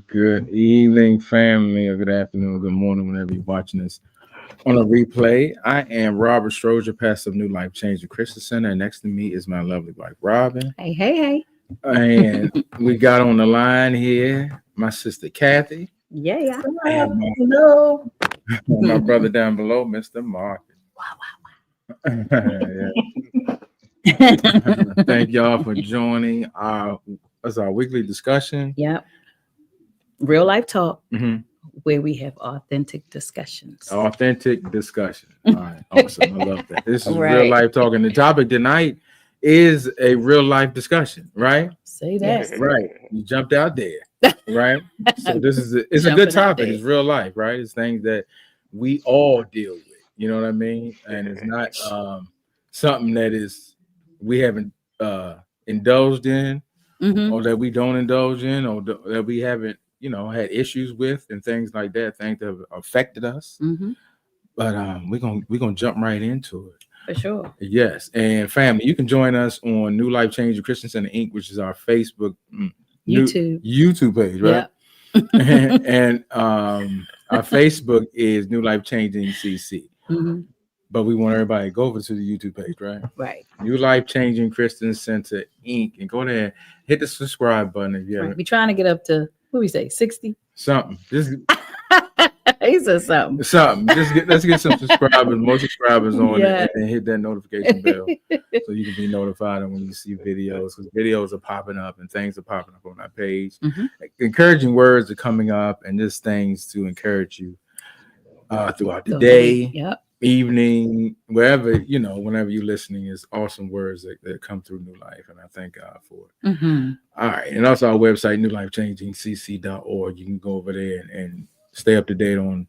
Good evening, family, or good afternoon, good morning, whenever you're watching this on a replay. I am Robert Stroger, pastor of New Life Changing Christian Center, and next to me is my lovely wife, Robin. Hey. And we got on the line here my sister, Kathy. Yeah. And Hello. my brother down below, Mr. Mark. Thank y'all for joining our weekly discussion. Yep. Real life talk, Mhm. where we have authentic discussions. Authentic discussion. All right, awesome. I love that. This is Right. real life talk, and the topic tonight is a real life discussion, right? Say that. Right. You jumped out there, right? So this is it's a Jumping good out topic. there. It's real life, right? It's things that we all deal with. You know what I mean? And it's not something that is we haven't indulged in, Mhm. or that we don't indulge in, or that we haven't, had issues with, and things like that, things that have affected us. Mhm. But we're gonna jump right into it. For sure. Yes, and family, you can join us on New Life Changing Christian Center Inc., which is our Facebook, YouTube page, right? Yep. and our Facebook is New Life Changing CC. Mhm. But we want everybody to go over to the YouTube page, right? Right. New Life Changing Christian Center Inc. And go there, hit the subscribe button if you Right. haven't. We're trying to get up to, what we say, 60? Something. Just He said something. let's get some subscribers, more subscribers on Yeah. it, and then hit that notification bell so you can be notified when you see videos, because videos are popping up and things are popping up on our page. Mhm. Encouraging words are coming up, and just things to encourage you throughout the So, day, yep. evening, wherever, whenever you're listening, is awesome words that come through New Life, and I thank God for it. Mm-hmm. All right, and also our website, newlifechangingcc.org. You can go over there and stay up to date on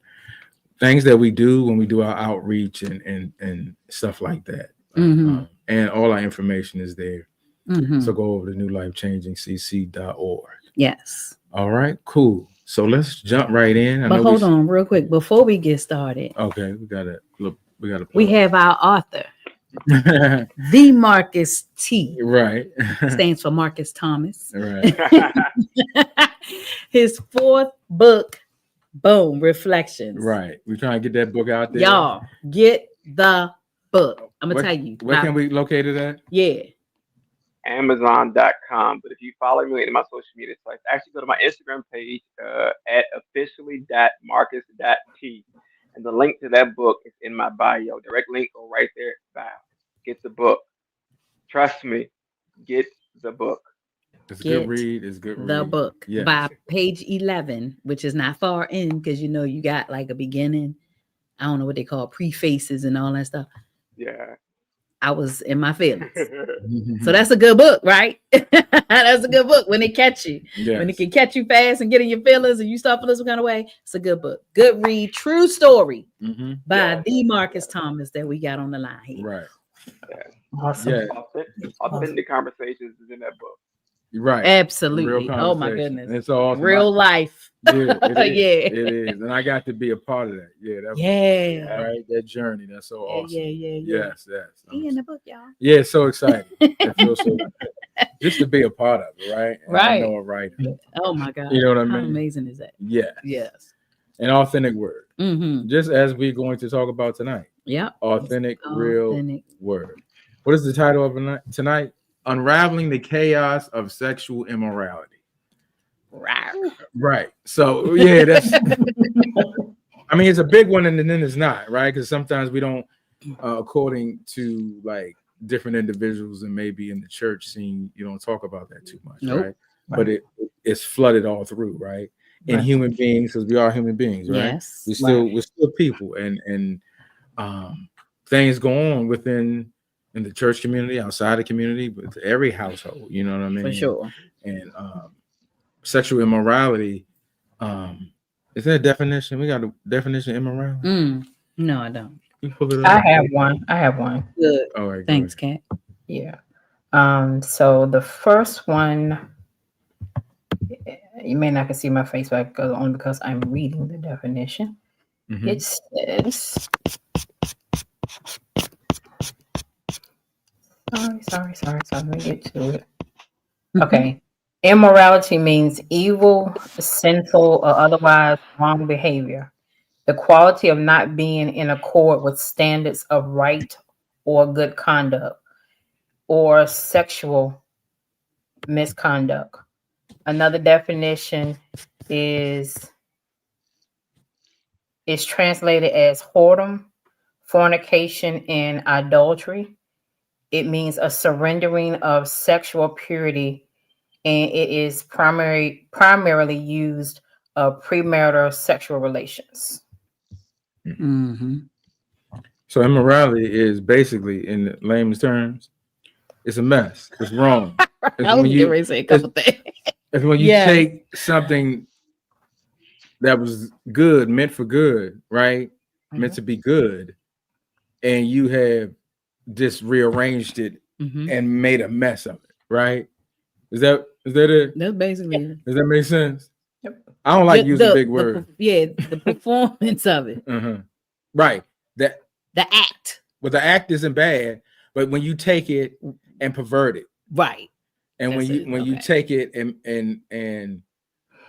things that we do when we do our outreach and stuff like that. Mm-hmm. And all our information is there. Mm-hmm. So go over to newlifechangingcc.org. Yes. All right, cool. So let's jump right in. But hold on real quick before we get started. Okay, we gotta. We have our author, the Marcus T. Right. Stands for Marcus Thomas. Right. His fourth book, boom, Reflections. Right. We're trying to get that book out there. Y'all get the book. I'm gonna tell you. Where can we locate it at? Yeah. Amazon.com. But if you follow me in my social media sites, actually go to my Instagram page at officially.marcus.t. And the link to that book is in my bio. Direct link go right there. Bio. Get the book. Trust me. Get the book. It's a good read. It's good. The book by page 11, which is not far in, because you got like a beginning. I don't know what they call prefaces and all that stuff. Yeah. I was in my feelings. So that's a good book, right? That's a good book when it catch you. Yes. When it can catch you fast and get in your feelings and you start feeling some kind of way. It's a good book. Good read. True story by the Marcus Thomas that we got on the line here. Right. Yeah. Awesome. Yeah. Authentic conversations is in that book. Right. Absolutely. Oh my goodness. It's awesome. Real life. Yeah, it is. Yeah. It is. And I got to be a part of that. Yeah. Right. That journey. That's so awesome. Yeah. Yes. He in the book, y'all. Yeah, so excited. It feels so good. Just to be a part of it, right? And right. I know a writer. Oh my God. You know what I mean? How amazing is that? Yeah. Yes. An authentic word. Mm-hmm. Just as we're going to talk about tonight. Yeah. Authentic, real word. What is the title of tonight? Unraveling the Chaos of Sexual Immorality. Right. So, yeah, that's... I mean, it's a big one, and then it's not, right? Because sometimes we don't, according to, like, different individuals and maybe in the church scene, you don't talk about that too much, right? But it's flooded all through, right? In human beings, because we are human beings, right? Yes. We're still people, and things go on in the church community, outside the community, with every household, you know what I mean? For sure. And sexual immorality, is there a definition? We got a definition of immorality? No, I don't. You pull it up? I have one. Good. All right. Thanks, Kat. Yeah. So the first one, you may not can see my face, but only because I'm reading the definition. Mm-hmm. It says Sorry. Let me get to it. Okay. Immorality means evil, sinful, or otherwise wrong behavior. The quality of not being in accord with standards of right or good conduct, or sexual misconduct. Another definition is translated as whoredom, fornication, and adultery. It means a surrendering of sexual purity, and it is primarily used of premarital sexual relations. Mm-hmm. So immorality is basically, in layman's terms, it's a mess. It's wrong. I was getting ready to say a couple things. It's when you take something that was good, meant for good, right? Meant to be good, and you have just rearranged it and made a mess of it, right? Is that it? That's basically it. Does that make sense? Yep. I don't like using big words. The performance of it. Right. The act. Well, the act isn't bad, but when you take it and pervert it, right? And when you take it and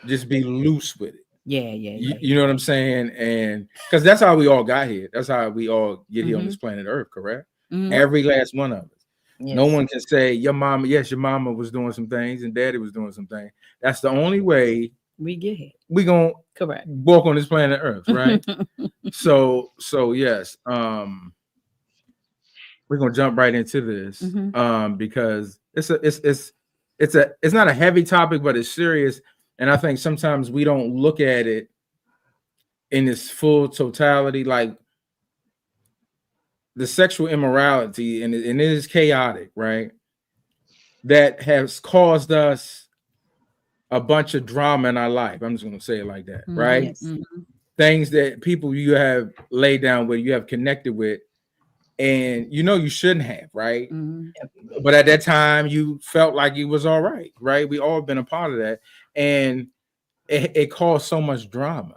just be loose with it, you know what I'm saying? And because that's how we all got here. That's how we all get here on this planet Earth, correct? Every last one of us. Yes. No one can say your mama. Yes, your mama was doing some things and daddy was doing some things. That's the only way we get here. We gonna walk on this planet Earth, right? so yes. We're gonna jump right into this because it's not a heavy topic, but it's serious. And I think sometimes we don't look at it in its full totality, like the sexual immorality, and it is chaotic, right? That has caused us a bunch of drama in our life. I'm just gonna say it like that, right? Yes. Things that people you have laid down with, you have connected with, and you shouldn't have, right? But at that time, you felt like it was all right, right? We all been a part of that, and it caused so much drama.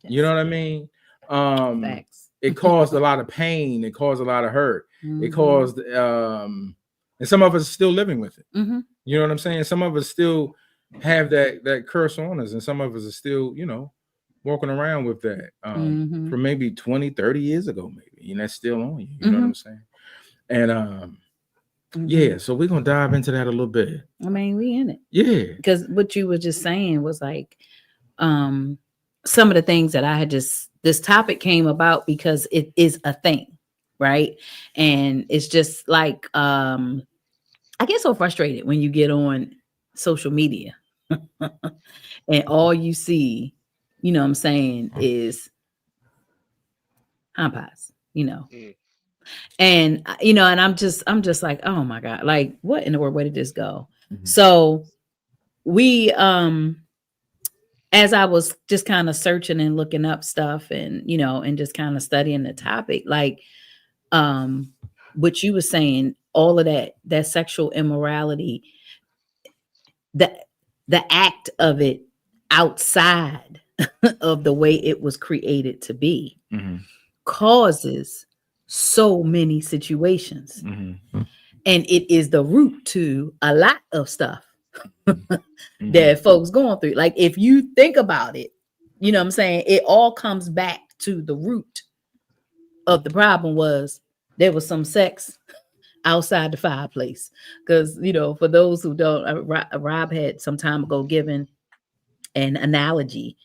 Yes. You know what I mean? Facts. It caused a lot of pain. It caused a lot of hurt. It caused, and some of us are still living with it. You know what I'm saying? Some of us still have that curse on us, and some of us are still, walking around with that from maybe 20, 30 years ago, maybe, and that's still on you. You know what I'm saying? And yeah, so we're gonna dive into that a little bit. I mean, we in it. Yeah. Because what you were just saying was like some of the things that I had this topic came about because it is a thing, right? And it's just like I get so frustrated when you get on social media and all you see, you know what I'm saying, is pies, and and I'm just like, oh my God, like what in the world, where did this go? So we as I was just kind of searching and looking up stuff and and just kind of studying the topic, like what you were saying, all of that sexual immorality, the act of it outside of the way it was created to be causes so many situations. And it is the root to a lot of stuff that folks going through. Like if you think about it, you know what I'm saying, it all comes back to the root of the problem was there was some sex outside the fireplace. Because, for those who don't, Rob had some time ago given an analogy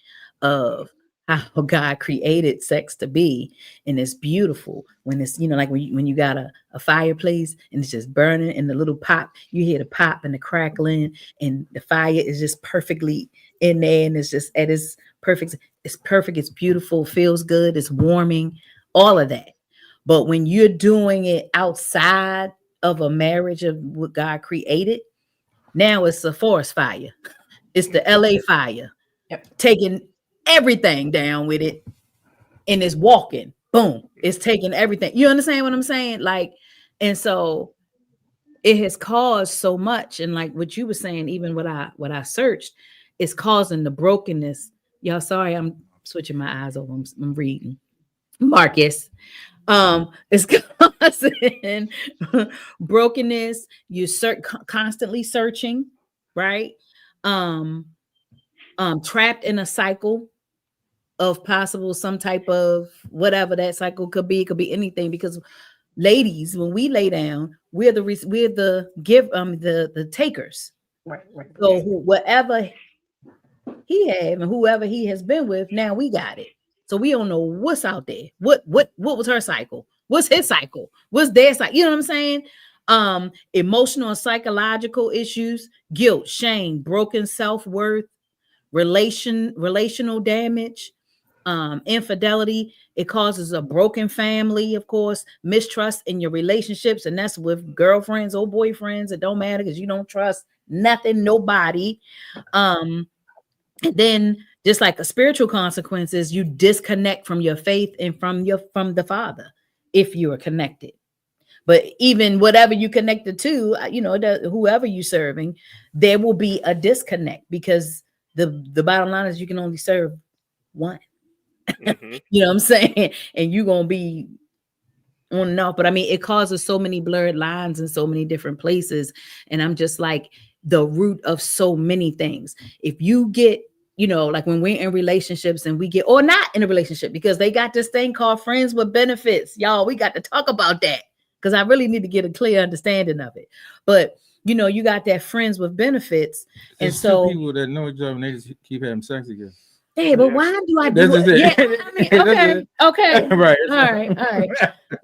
of how God created sex to be, and it's beautiful when it's like when you got a fireplace and it's just burning and the little pop, you hear the pop and the crackling and the fire is just perfectly in there and it's just at its perfect, it's beautiful, feels good, it's warming, all of that. But when you're doing it outside of a marriage of what God created, now it's a forest fire, it's the LA fire. Taking everything down with it, and it's walking, boom, it's taking everything. You understand what I'm saying? Like, and so it has caused so much, and like what you were saying, even what I searched, is causing the brokenness. Y'all, sorry, I'm switching my eyes over. I'm reading Marcus. It's causing brokenness. You constantly searching, right? Trapped in a cycle of possible some type of whatever that cycle could be. It could be anything, because ladies, when we lay down, we're the takers. Right. So whatever he have and whoever he has been with, now we got it. So we don't know what's out there. What was her cycle? What's his cycle? What's their cycle? You know what I'm saying? Emotional and psychological issues, guilt, shame, broken self-worth, relational damage, infidelity. It causes a broken family, of course, mistrust in your relationships, and that's with girlfriends or boyfriends. It don't matter, because you don't trust nothing, nobody. And then, just like a spiritual consequences, you disconnect from your faith and from the Father if you are connected. But even whatever you connected to, whoever you serving, there will be a disconnect, because the bottom line is you can only serve one. Mm-hmm. You know what I'm saying? And you're gonna be on and off. But I mean, it causes so many blurred lines in so many different places. And I'm just like, the root of so many things. If you get, like when we're in relationships and we get, or not in a relationship, because they got this thing called friends with benefits. Y'all, we got to talk about that, because I really need to get a clear understanding of it. But you got that friends with benefits. There's and so two people that know each other and they just keep having sex together. Hey, but why do I do it? Yeah, I mean, okay. Right. All right.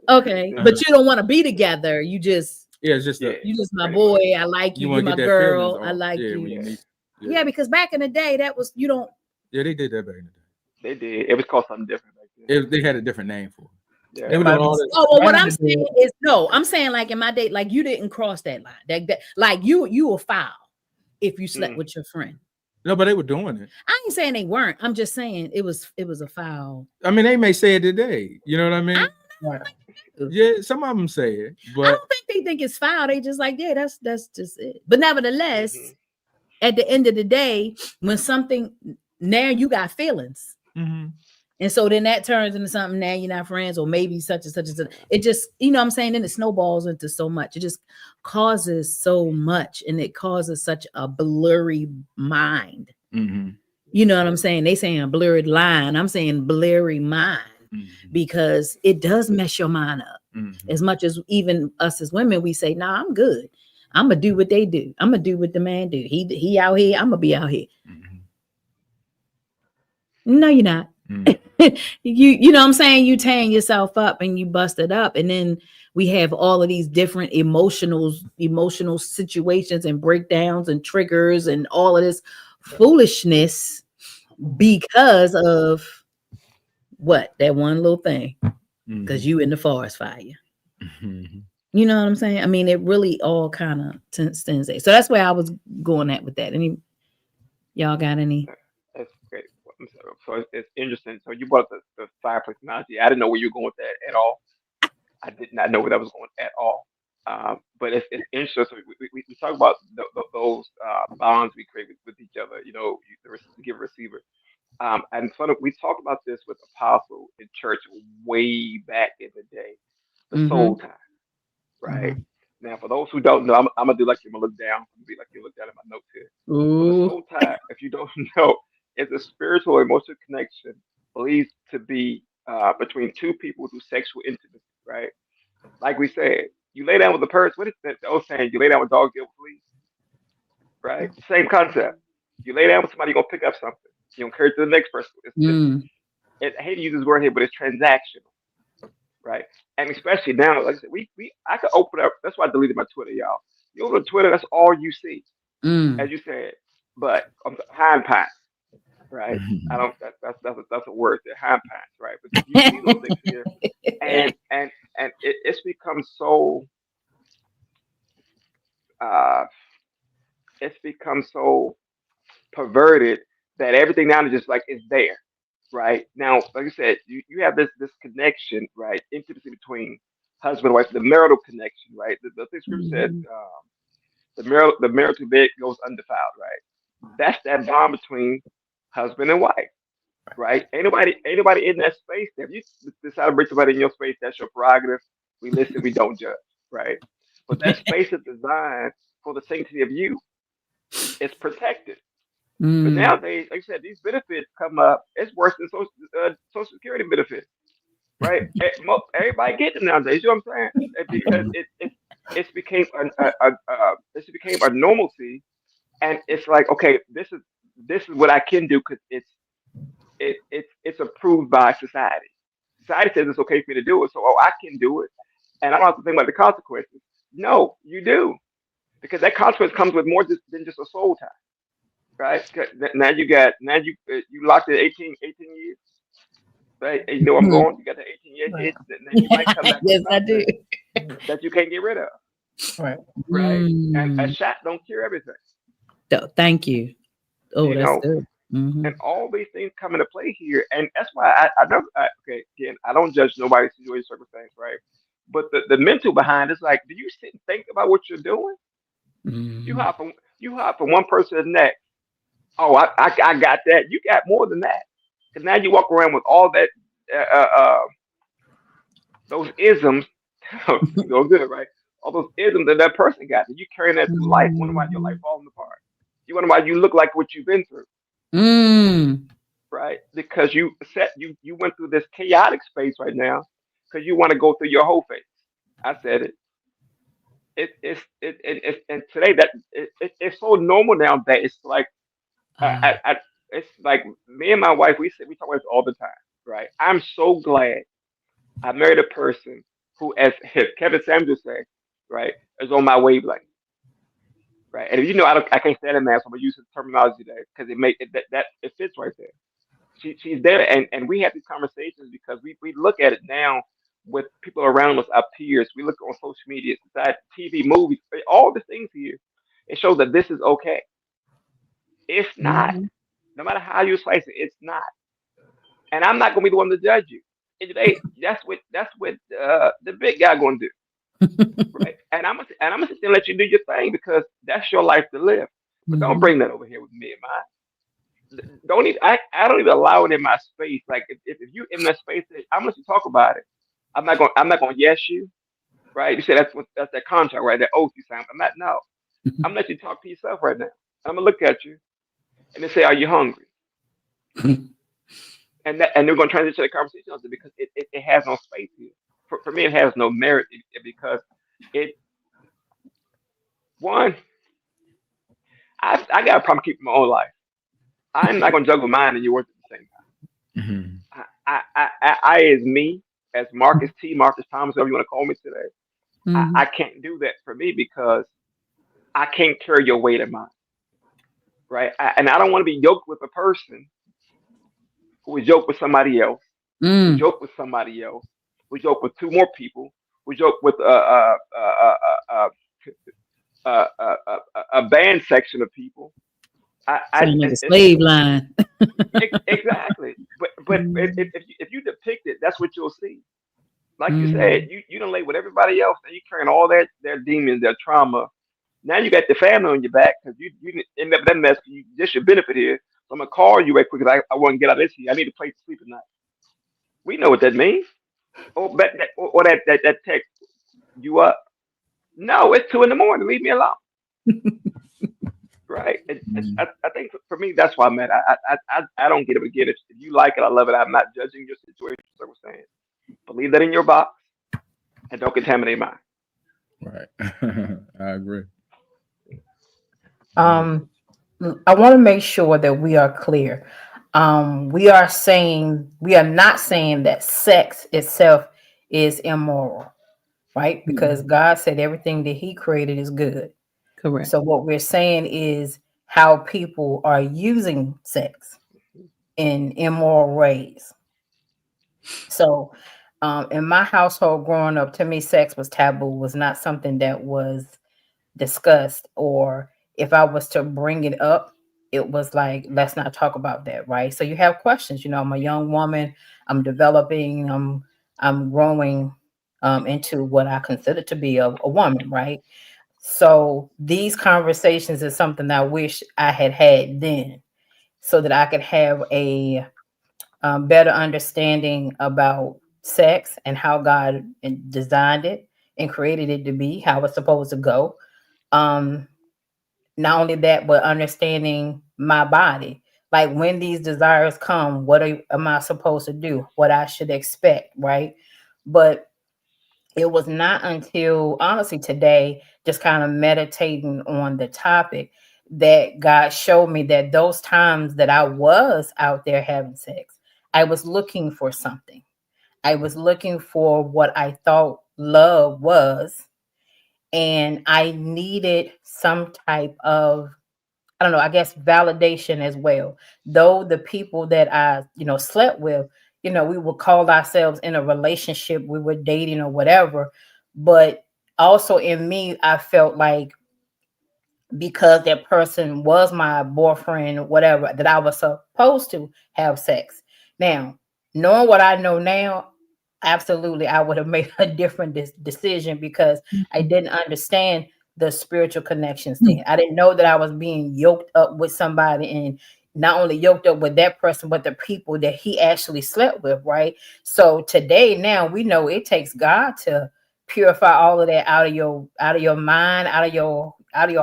Okay. But you don't want to be together. You just, it's just you just my boy. I like you. You're my girl. I like you. Yeah, because back in the day, that was, you don't. Yeah, they did that back in the day. They did. It was called something different back then. They had a different name for it. Yeah. They were doing all this. Oh, well, what I'm saying is, no, I'm saying like in my day, like you didn't cross that line. That like you were foul if you slept with your friend. No, but they were doing it. I ain't saying they weren't. I'm just saying it was a foul. I mean, they may say it today. You know what I mean? Yeah, some of them say it, but I don't think they think it's foul. They just like, yeah, that's just it. But nevertheless, at the end of the day, when something, now you got feelings. And so then that turns into something, now you're not friends, or maybe such and such and such. It just, what I'm saying, then it snowballs into so much. It just causes so much, and it causes such a blurry mind. You know what I'm saying? They saying a blurred line. I'm saying blurry mind, because it does mess your mind up. As much as even us as women, we say, nah, I'm good. I'm going to do what they do. I'm going to do what the man do. He out here. I'm going to be out here. No, you're not. You know what I'm saying? You tearing yourself up and you bust it up. And then we have all of these different emotional situations and breakdowns and triggers and all of this foolishness because of what? That one little thing. Because you in the forest fire. You know what I'm saying? I mean, it really all kind of tends there. So that's where I was going at with that. Y'all got any? That's great. So it's interesting. So you brought up the fireplace analogy. I didn't know where you were going with that at all. I did not know where that was going at all. But it's interesting. So we talk about those bonds we create with each other. The giver receiver. And we talked about this with Apostle in church way back in the day. The soul tie, right? Now, for those who don't know, I'm gonna do like you're gonna look down. I'm gonna be like you look down at my notes here. So the soul tie, if you don't know, is a spiritual emotional connection believed to be between two people through sexual intimacy, right? Like we said, you lay down with a person. What is that old saying? You lay down with dogs, they'll flee, right? Same concept. You lay down with somebody, you're gonna pick up something. You're gonna carry it to the next person. I hate to use this word here, but it's transactional, right? And especially now, like I said, I could open up. That's why I deleted my Twitter, y'all. You open Twitter, that's all you see, as you said. But hind pants, right? I don't. That's a word there, hind pants, right? But you see those things here, and it's become so. It's become so perverted that everything now is just like it's there. Right now, like I said, you have this connection, right? Intimacy between husband and wife, the marital connection, right? The thing scripture said, the marital bed goes undefiled, right? That's that bond between husband and wife, right? Ain't nobody in that space there. If you decide to bring somebody in your space, that's your prerogative. We listen, we don't judge, right? But that space is designed for the sanctity of you. It's protected. But Mm. nowadays, like I said, these benefits come up. It's worse than social security benefits, right? Everybody get them nowadays. You know what I'm saying? Because it's became it's became a normalcy, and it's like, okay, this is what I can do because it's approved by society. Society says it's okay for me to do it, so I can do it, and I don't have to think about the consequences. No, you do, because that consequence comes with more than just a soul tie, right? 'Cause now you locked in 18 years, right? And you know where I'm going. You got the 18-year Right. hit, then you might come back with Yes, I do. something that you can't get rid of, Right. right? And a Mm. shot don't cure everything, Thank you. Oh, you that's know. good. And all these things come into play here, and that's why I never. Okay, again, I don't judge nobody's situation, circumstance, right? But the mental behind it's like, do you sit and think about what you're doing? You Mm. hop from you hop from one person to the next. Oh, I got that. You got more than that, because now you walk around with all that those isms. Those good, right? All those isms that person got, and you carrying that through life. Wonder why your life Mm. falling apart. You wonder why you look like what you've been through, Mm. right? Because you went through this chaotic space right now because you want to go through your whole phase. I said it. And today it's so normal now that it's like Ah. it's like me and my wife we talk about this all the time, right? I'm so glad I married a person who, as Kevin Samuels say, right, is on my wavelength, right? And if you know, I can't stand a man, so I'm gonna use his terminology there because that it fits right there. She's there, and we have these conversations because we look at it now with people around us, our peers. We look on social media, society, TV, movies, all the things here. It shows that this is okay. It's not. Mhm. No matter how you slice it, it's not. And I'm not gonna be the one to judge you. That's what the big guy gonna do, right? And I'm gonna sit there and let you do your thing because that's your life to live. But don't Mhm. bring that over here with me and mine. Don't even I don't even allow it in my space. Like if you in that space, I'm gonna let you talk about it. I'm not gonna yes you, right? You said that's that contract, right? That oath you signed. I'm not no. I'm gonna let you talk to yourself right now. I'm gonna look at you and then say, "Are you hungry?" And they're gonna transition the conversation on it because it has no space here. For me, it has no merit because it one I got a problem keeping my own life. I'm not gonna juggle mine and yours at the same Mhm. time. I as me as Marcus Thomas, whatever you want to call me today. I Mhm. can't do that for me because I can't carry your weight in mine, right? And I don't want to be yoked with a person who is yoked with somebody else, who Mm. yoked with somebody else, who yoked with two more people, who yoked with a band section of people. Sound like a slave line. Exactly. But Mm. if you depict it, that's what you'll see. Like you said, Mm. you don't lay with everybody else, and you carrying all their demons, their trauma. Now you got the family on your back because you didn't end up in that mess. You just your benefit here. So I'm gonna call you right quick because I want to get out of this here. I need a place to sleep at night. We know what that means. Or that text you up. No, it's 2 in the morning. Leave me alone. Right? I think for me that's why I'm at. I don't get it again. If you like it, I love it. I'm not judging your situation, circumstance. But leave that in your box and don't contaminate mine. Right. I agree. Um, I want to make sure that we are clear. We are not saying that sex itself is immoral, right? Because God said everything that He created is good. Correct. So what we're saying is how people are using sex in immoral ways. So, in my household growing up, to me, sex was taboo, was not something that was discussed. Or if I was to bring it up, it was like, let's not talk about that, right? So you have questions. I'm a young woman. I'm developing. I'm growing into what I consider to be a woman, right? So these conversations is something that I wish I had had then, so that I could have better understanding about sex and how God designed it and created it to be, how it's supposed to go. Um, Not only that, but understanding my body. Like when these desires come, am I supposed to do? What I should expect, right? But it was not until honestly today, just kind of meditating on the topic, that God showed me that those times that I was out there having sex, I was looking for something. I was looking for what I thought love was, and I needed some type of, I don't know, I guess validation as well. Though the people that I, slept with, we would call ourselves in a relationship, we were dating or whatever. But also in me, I felt like because that person was my boyfriend or whatever, that I was supposed to have sex. Now, knowing what I know now, absolutely, I would have made a different decision because I didn't understand the spiritual connections then. I didn't know that I was being yoked up with somebody, and not only yoked up with that person, but the people that he actually slept with, right? So today, now we know it takes God to purify all of that out of your mind, out of your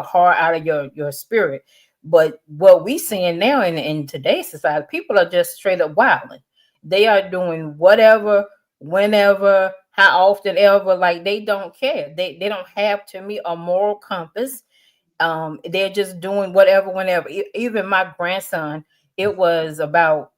heart, out of your spirit. But what we seeing now in today's society, people are just straight up wilding. They are doing whatever, whenever, how often ever, like they don't care. They don't have, to me, a moral compass. They're just doing whatever, whenever. Even my grandson, it was about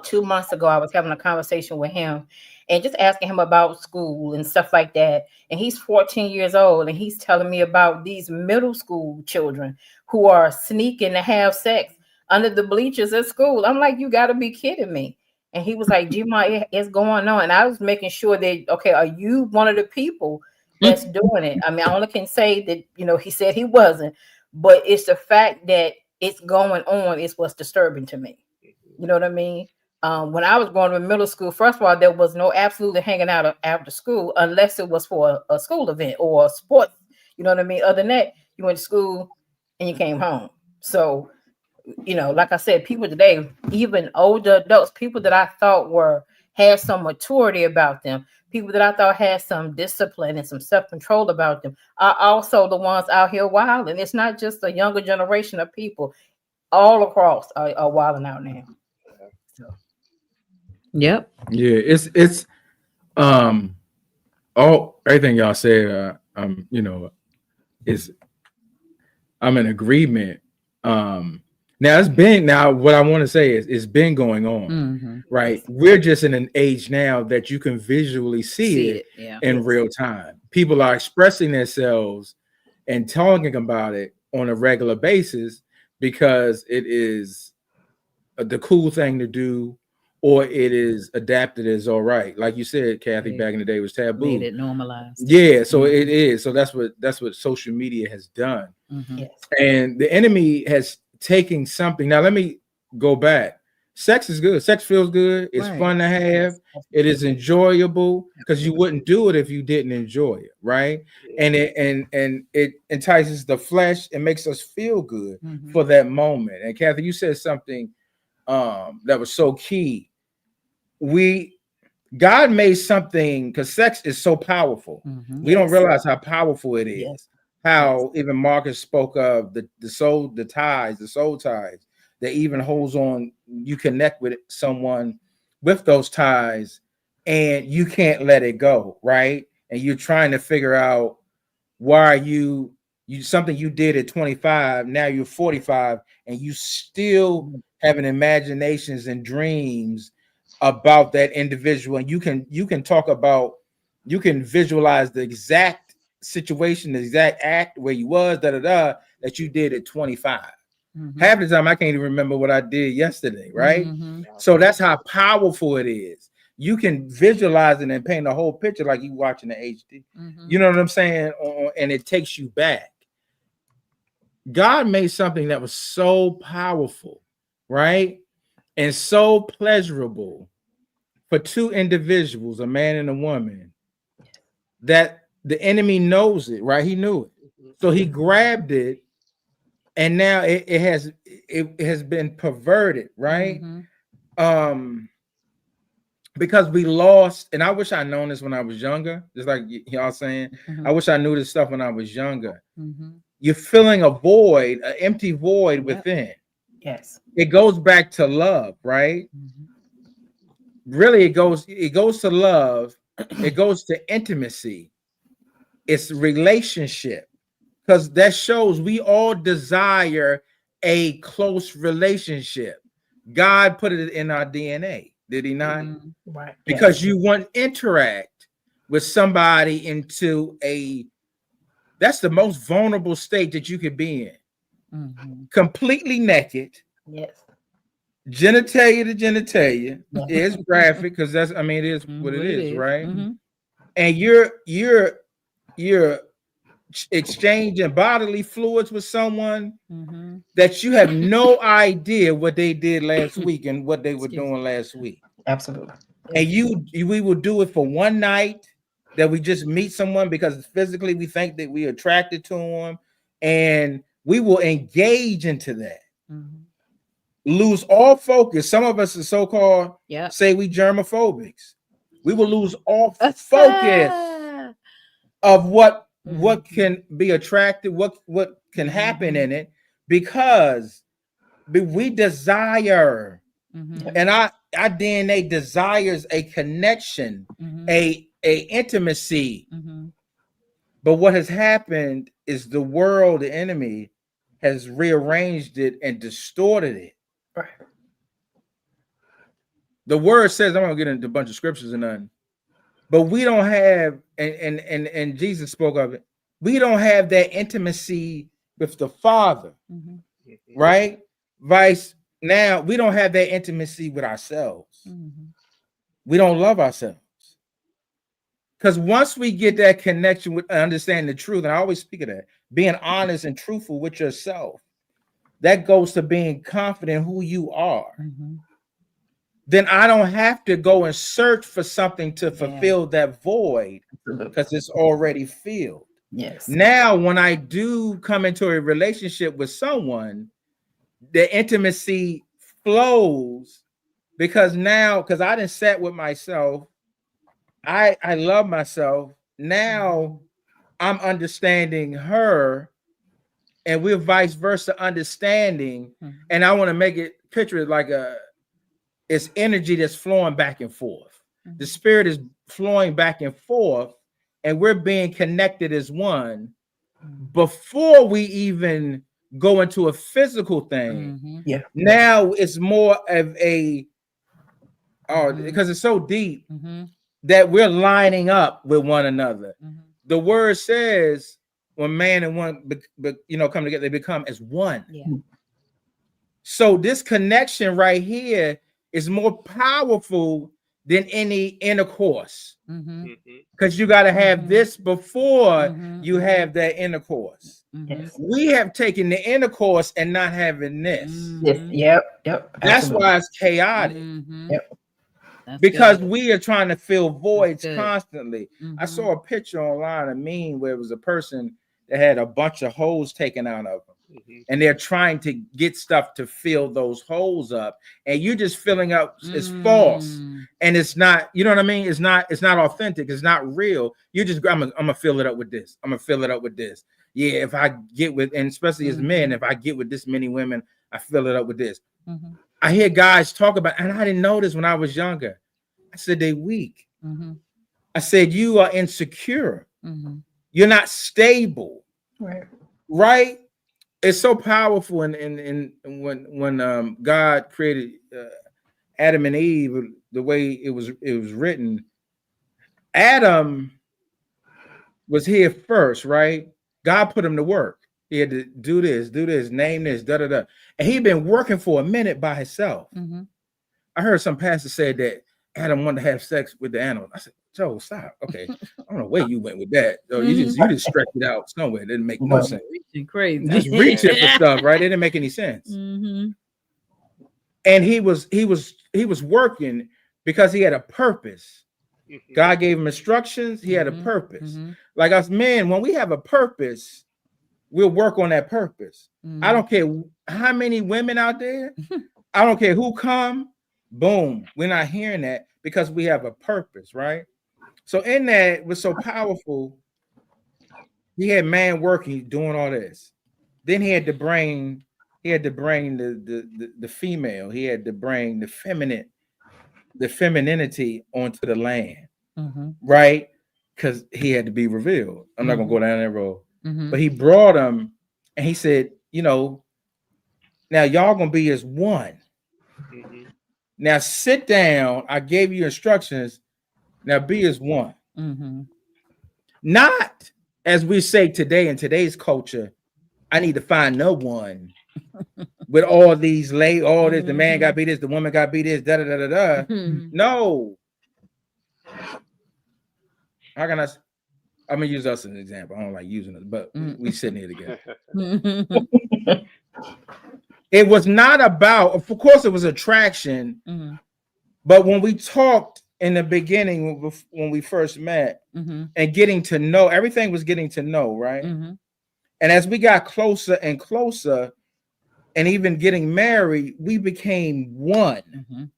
2 months ago, I was having a conversation with him and just asking him about school and stuff like that. And he's 14 years old, and he's telling me about these middle school children who are sneaking to have sex under the bleachers at school. I'm like, you got to be kidding me. And he was like, Gma, it's going on. And I was making sure that, okay, are you one of the people that's doing it? I mean, I only can say that, he said he wasn't, but it's the fact that it's going on is what's disturbing to me. You know what I mean? When I was going to middle school, first of all, there was no absolutely hanging out after school unless it was for a school event or a sport. You know what I mean? Other than that, you went to school and you came home. So, like I said, people today, even older adults, people that I thought had some maturity about them, people that I thought had some discipline and some self-control about them, are also the ones out here wilding. It's not just a younger generation of people. All across are wilding out now. So. Yep. Yeah, it's all everything y'all said. Is I'm in agreement. Now what I want to say is it's been going on, right? We're just in an age now that you can visually see it in real time. People are expressing themselves and talking about it on a regular basis because it is the cool thing to do, or it is adapted as all right. Like you said, Kathy, back in the day, it was taboo. Made it normalized. Yeah, so it is. So that's what social media has done. Yes. And the enemy has taken something. Now let me go back. Sex is good. Sex feels good. It's fun to have. It is enjoyable because you wouldn't do it if you didn't enjoy it, right? And it entices the flesh and makes us feel good for that moment. And Kathy, you said something that was so key. God made something, because sex is so powerful. We don't realize how powerful it is. Yes. How even Marcus spoke of the soul ties that even holds on. You connect with someone with those ties and you can't let it go, right? And you're trying to figure out why you something you did at 25, now you're 45 and you still having imaginations and dreams about that individual. And you can talk about, you can visualize the exact situation, the exact act where you was that you did at 25. Half the time I can't even remember what I did yesterday, right? So that's how powerful it is. You can visualize it and paint a whole picture like you watching the HD. You know what I'm saying? And it takes you back. God made something that was so powerful, right? And so pleasurable for two individuals, a man and a woman, that the enemy knows it, right? He knew it. So he grabbed it, and now it has been perverted, right? because we lost, and I wish I'd known this when I was younger, just like y'all saying, I wish I knew this stuff when I was younger. You're filling a void, an empty void within. Yes. It goes back to love, right? Really, it goes to love, it goes to intimacy. It's relationship. Because that shows we all desire a close relationship. God put it in our DNA, did he not? Right. Because you want to interact with somebody into that's the most vulnerable state that you could be in. Completely naked. Yes. Genitalia to genitalia. It's graphic because it is what it is, right? And you're exchanging bodily fluids with someone that you have no idea what they did last week and what they were doing last week. Absolutely. And we will do it for one night, that we just meet someone because physically we think that we're attracted to them, and we will engage into that. Lose all focus. Some of us are so-called say we germophobics. We will lose all focus of what can be attractive, what can happen in it, because we desire, and our DNA desires a connection, a intimacy. But what has happened is the world, the enemy, has rearranged it and distorted it. Right. The word says, I'm gonna get into a bunch of scriptures and nothing, but we don't have, and Jesus spoke of it, we don't have that intimacy with the Father, right? Now we don't have that intimacy with ourselves. We don't love ourselves. Because once we get that connection with understanding the truth, and I always speak of that, being honest and truthful with yourself, that goes to being confident who you are. Then I don't have to go and search for something to fulfill that void, because it's already filled. Yes. Now, when I do come into a relationship with someone, the intimacy flows, because I done sat with myself. I love myself. Now I'm understanding her, and we're vice versa understanding. And I want to make it picture it like it's energy that's flowing back and forth. The spirit is flowing back and forth, and we're being connected as one before we even go into a physical thing. Now it's more of because it's so deep that we're lining up with one another. The word says when man and one come together, they become as one. So this connection right here is more powerful than any intercourse, because you got to have this before you have that intercourse. We have taken the intercourse and not having this. Yep. That's Absolutely. why it's chaotic. Yep. Because we are trying to fill voids constantly. I saw a picture online, a meme, where it was a person that had a bunch of holes taken out of them. And they're trying to get stuff to fill those holes up, and you're just filling up. It's false, and it's not. You know what I mean? It's not authentic. It's not real. You just I'm gonna fill it up with this. I'm gonna fill it up with this. Yeah, if I get with, and especially as men, if I get with this many women, I fill it up with this. I hear guys talk about, and I didn't know this when I was younger. I said they weak. I said you are insecure. You're not stable. Right? It's so powerful. And when God created Adam and Eve, the way it was written, Adam was here first, right? God put him to work. He had to do this, name this, and he'd been working for a minute by himself. I heard some pastor say that Adam wanted to have sex with the animal. I said, Joe, stop. Okay, I don't know where you went with that. So you just stretched it out somewhere. It didn't make no sense. Crazy. Just reaching for stuff, right? It didn't make any sense. And he was working because he had a purpose. God gave him instructions. He had a purpose. Like us men, when we have a purpose, we'll work on that purpose. I don't care how many women out there. I don't care who come. Boom. We're not hearing that because we have a purpose, right? So in that, it was so powerful. He had man working, doing all this. Then he had to bring the female. He had to bring the femininity onto the land, right? Because he had to be revealed. I'm not gonna go down that road. But he brought him and he said, now y'all gonna be as one. Now sit down. I gave you instructions. Now be as one. Not as we say today in today's culture, I need to find no one with all these all this. The man got to be this, the woman got to be this, da da da da da. No. How can I'm gonna use us as an example. I don't like using it, but we sitting here together. It was not about, of course, it was attraction, but when we talked in the beginning, when we first met, and getting to know, everything was getting to know, right? And as we got closer and closer, and even getting married, we became one.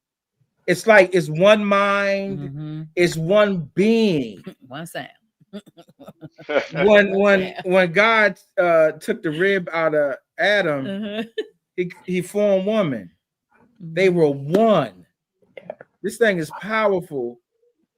It's like it's one mind, it's one being, one sound. when God took the rib out of Adam, he formed woman. They were one. This thing is powerful,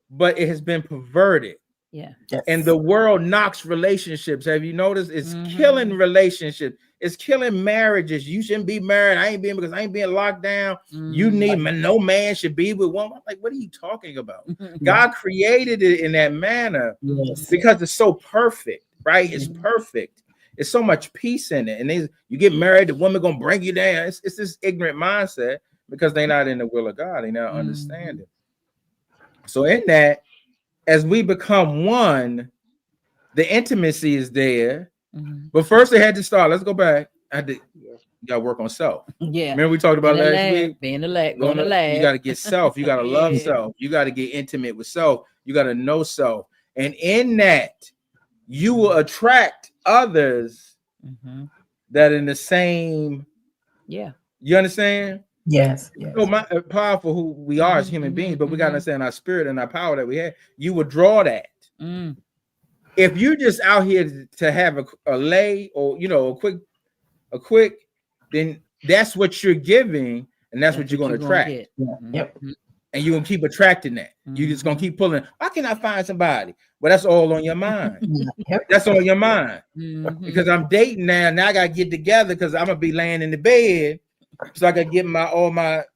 but it has been perverted. Yeah. Yes. And the world knocks relationships. Have you noticed? It's killing relationships. It's killing marriages. You shouldn't be married. I ain't being because I ain't being locked down. You need no man should be with one. I'm like, what are you talking about? God created it in that manner because it's so perfect, right? It's perfect. It's so much peace in it. And you get married, the woman gonna bring you down. It's this ignorant mindset because they're not in the will of God. They not understanding. So in that, as we become one, the intimacy is there. But first they had to start. Let's go back. You gotta work on self. Yeah. Remember we talked about last week? Being the lab. Going to lab. You gotta get self. You gotta love self. You gotta get intimate with self. You gotta know self. And in that, you will attract others that in the same. Yeah. You understand? Yes. So powerful who we are as human beings, but we gotta understand our spirit and our power that we have. You will draw that. If you just out here to have a lay or a quick, then that's what you're giving, and that's what you're gonna attract. Yep. And you're gonna keep attracting that. You're just gonna keep pulling. Why can't I find somebody? Well, that's all on your mind. That's on your mind. Because I'm dating now. Now I gotta get together because I'm gonna be laying in the bed. So I gotta get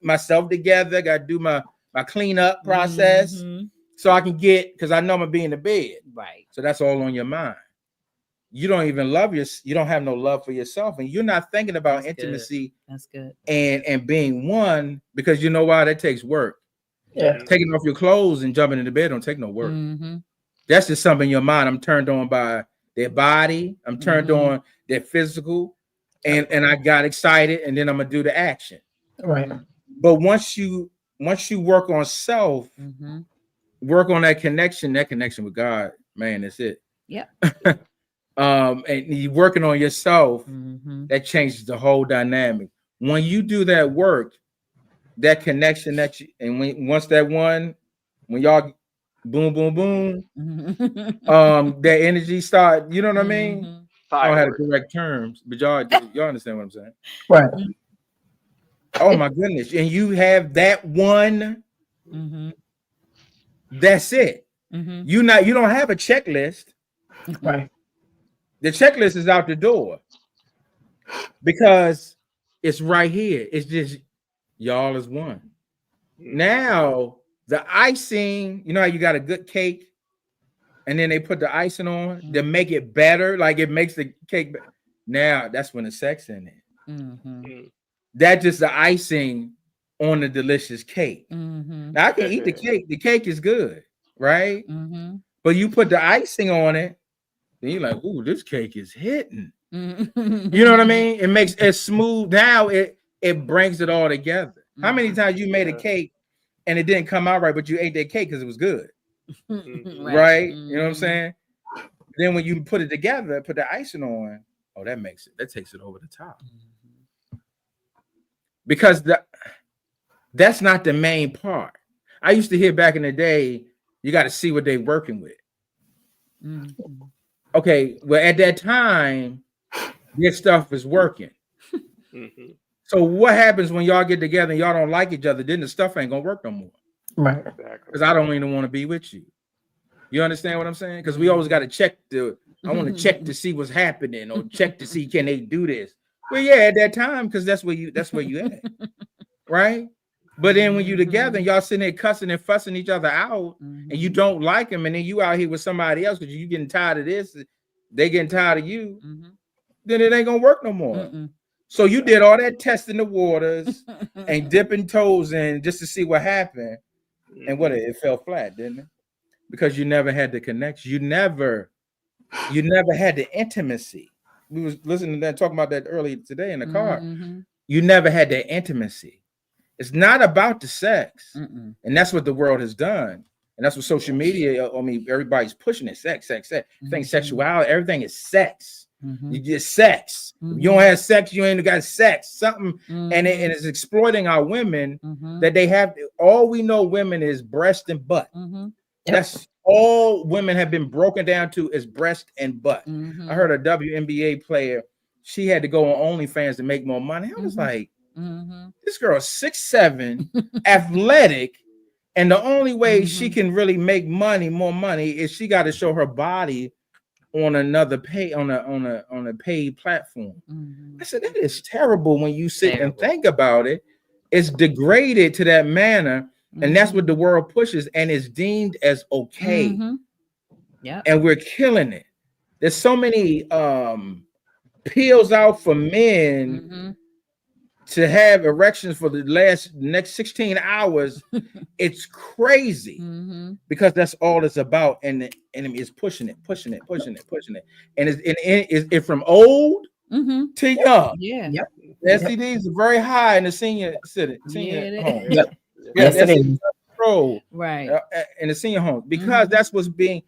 myself together. Gotta do my cleanup process. So I can because I know I'm gonna be in the bed. Right. So that's all on your mind. You don't even you don't have no love for yourself, and you're not thinking about intimacy. That's good. And being one, because you know why? That takes work. Yeah. Taking off your clothes and jumping in the bed don't take no work. That's just something in your mind. I'm turned on by their body. I'm turned on their physical, and I got excited, and then I'm gonna do the action. Right. But once you work on self, work on that connection with God, man, that's it. Yeah. And you working on yourself, that changes the whole dynamic. When you do that work, that connection once when y'all boom, boom, boom, that energy start, you know what I mean? I don't have the correct terms, but y'all understand what I'm saying. Right. Oh my goodness. And you have that one, that's it. You don't have a checklist. Right. The checklist is out the door because it's right here. It's just y'all is one. Now the icing, you know how you got a good cake and then they put the icing on to make it better, like it makes the cake better. Now that's when the sex in it. That's just the icing on the delicious cake. Now I can eat the cake. The cake is good, right? But you put the icing on it, then you're like, ooh, this cake is hitting. You know what I mean? It makes it smooth. Now it brings it all together. How many times you made a cake and it didn't come out right, but you ate that cake because it was good? Right? You know what I'm saying? Then when you put it together, put the icing on, that takes it over the top. Because That's not the main part. I used to hear back in the day, you got to see what they're working with. Mm-hmm. Okay, well, at that time, this stuff is working. Mm-hmm. So what happens when y'all get together and y'all don't like each other? Then the stuff ain't gonna work no more. Right. Exactly. Because I don't even want to be with you. You understand what I'm saying? Because we always got to check I want to check to see what's happening or check to see can they do this. Well, yeah, at that time, because that's where you at, right? But then when you together and y'all sitting there cussing and fussing each other out, and you don't like them, and then you out here with somebody else because you getting tired of this, they getting tired of you, then it ain't gonna work no more. So you did all that testing the waters and dipping toes in just to see what happened, and what it fell flat, didn't it? Because you never had the connection. You never had the intimacy. We was listening to that, talking about that earlier today in the car. You never had that intimacy. It's not about the sex. And that's what the world has done. And that's what social media, I mean, everybody's pushing it. Sex. Think sexuality, everything is sex. You get sex. If you don't have sex, you ain't got sex. Something, and it's exploiting our women that they have. All we know women is breast and butt. That's all women have been broken down to is breast and butt. I heard a WNBA player, she had to go on OnlyFans to make more money. I was like, this girl is 6'7", athletic, and the only way she can really make more money is she got to show her body on another on a paid platform. I said, that is terrible when you sit and think about it. It's degraded to that manner, and that's what the world pushes, and it's deemed as okay. Yeah, and we're killing it. There's so many pills out for men to have erections for the next 16 hours. It's crazy because that's all it's about, and the enemy is pushing it, and it's from old to young. Yeah. Yep. The STDs are very high in the senior home. Yep. Yeah, Yes, it is. control Right. in the senior home, because that's what's being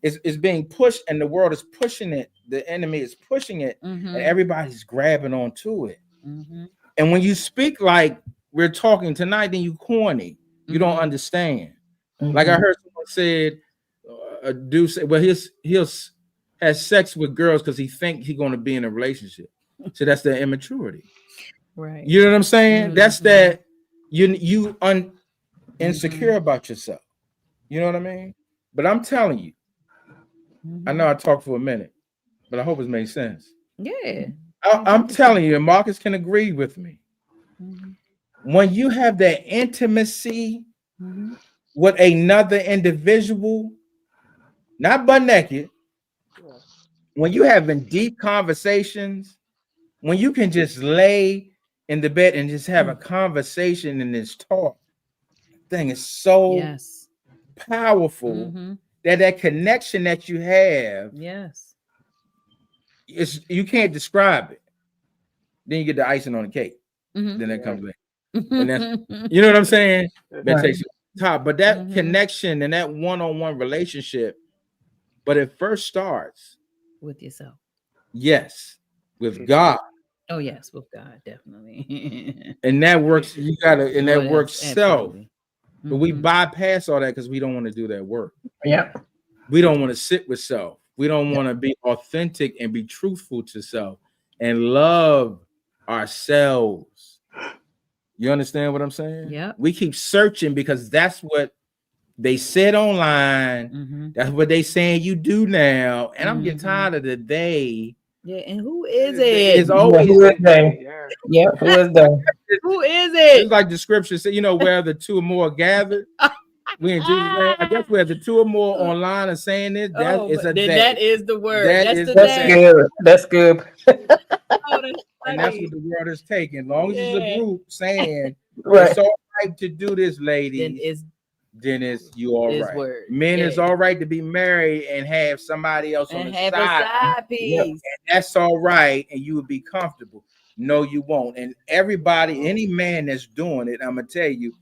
is being pushed, and the world is pushing it. The enemy is pushing it, and everybody's grabbing onto it. And when you speak like we're talking tonight, then you corny. You don't understand. Like I heard someone said, a dude say, well, he'll has sex with girls because he think he's going to be in a relationship. So that's their immaturity. Right. You know what I'm saying? That's that you insecure about yourself. You know what I mean? But I'm telling you, I know I talked for a minute, but I hope it makes sense. Yeah. I'm telling you, and Marcus can agree with me. When you have that intimacy with another individual, not butt naked, when you having deep conversations, when you can just lay in the bed and just have a conversation and this talk, thing is so powerful that connection that you have, you can't describe it. Then you get the icing on the cake. Then that comes in. And that's, you know what I'm saying? That takes you to the top. But that connection and that one-on-one relationship, but it first starts with yourself. Yes, with God. Oh yes, with God, definitely. And that works. You gotta, and that works self. Absolutely. But we bypass all that because we don't want to do that work. Yeah. We don't want to sit with self. We don't want to be authentic and be truthful to self and love ourselves. You understand what I'm saying? Yeah. We keep searching because that's what they said online. That's what they saying you do now. And I'm getting tired of the day. Yeah, and who is it? It's always who is they? Yeah, who is they? Who is it? It's like the scripture said, where the two or more gathered. We in Jesus' name. I guess where the two or more online are saying this, that is a day. That is the word. That's the that's day. good. That's good. And that's what the world is taking. As long as it's a group saying Right. it's all right to do this, ladies, then it's you all right. Word. Men, it's all right to be married and have somebody else on And the have side. a side piece. And that's all right, and you would be comfortable. No, you won't. And everybody, any man that's doing it, I'm gonna tell you,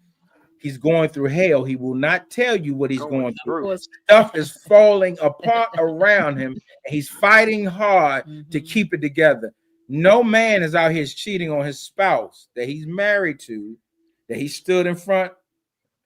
he's going through hell. He will not tell you what he's going through. Stuff is falling apart around him, and he's fighting hard to keep it together. No man is out here cheating on his spouse that he's married to that he stood in front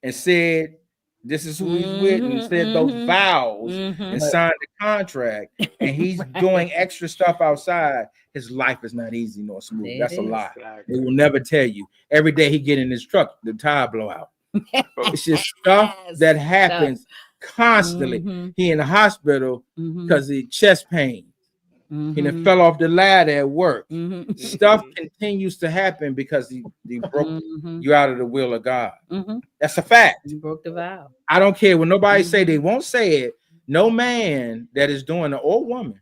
and said, this is who he's with, and said those vows and signed the contract, and he's doing extra stuff outside, his life is not easy nor smooth. That's a lie. They will never tell you. Every day he get in his truck, the tire blow out. It's just stuff that happens constantly. He in the hospital because of chest pain. He done fell off the ladder at work. Stuff continues to happen because he broke you out of the will of God. That's a fact. You broke the vow. I don't care what nobody say. They won't say it. No man that is doing it, or woman,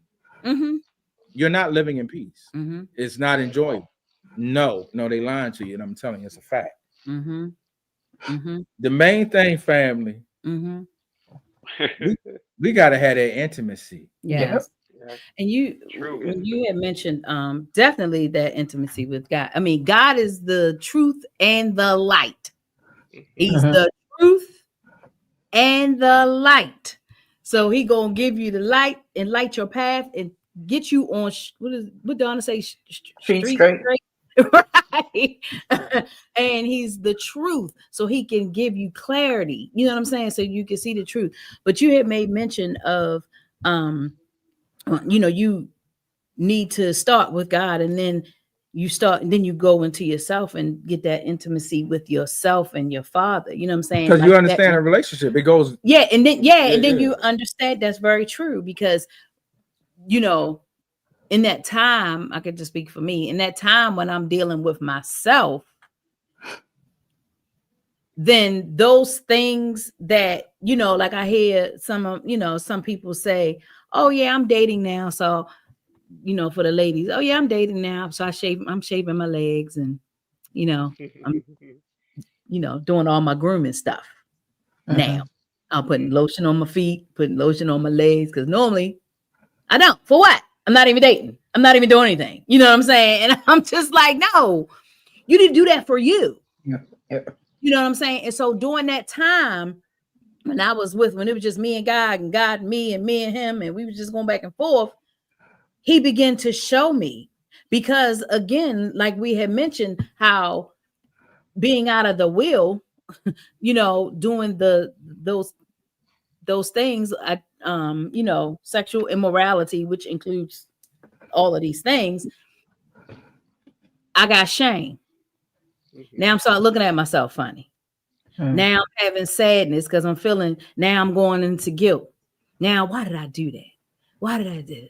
you're not living in peace. It's not enjoyable. No, they lying to you, and I'm telling you, it's a fact. The main thing, family, we gotta have that intimacy. Yes. And you had mentioned definitely that intimacy with God. I mean, God is the truth and the light. He's the truth and the light. So he gonna give you the light and light your path and get you on what Donna say? Street straight. Right. And he's the truth, so he can give you clarity. You know what I'm saying? So you can see the truth. But you had made mention of you need to start with God, and then you go into yourself and get that intimacy with yourself and your Father. You know what I'm saying? Because you understand a relationship. It goes. And then you understand. That's very true, because in that time, I could just speak for me, in that time when I'm dealing with myself, then those things that, like I hear some people say, oh yeah, I'm dating now. So, for the ladies, oh yeah, I'm dating now. So I'm shaving my legs, and, I'm, doing all my grooming stuff. Now I'm putting lotion on my feet, putting lotion on my legs. Cause normally I don't. For what? I'm not even dating. I'm not even doing anything. You know what I'm saying? And I'm just like, no, you didn't do that for you. You know what I'm saying? And so during that time, when it was just me and God, and God and me and him, and we were just going back and forth, he began to show me, because again, like we had mentioned, how being out of the will, doing those things, sexual immorality, which includes all of these things, I got shame. Now I'm starting looking at myself funny. Now I'm having sadness because now I'm going into guilt. Now, why did I do that? Why did I do that?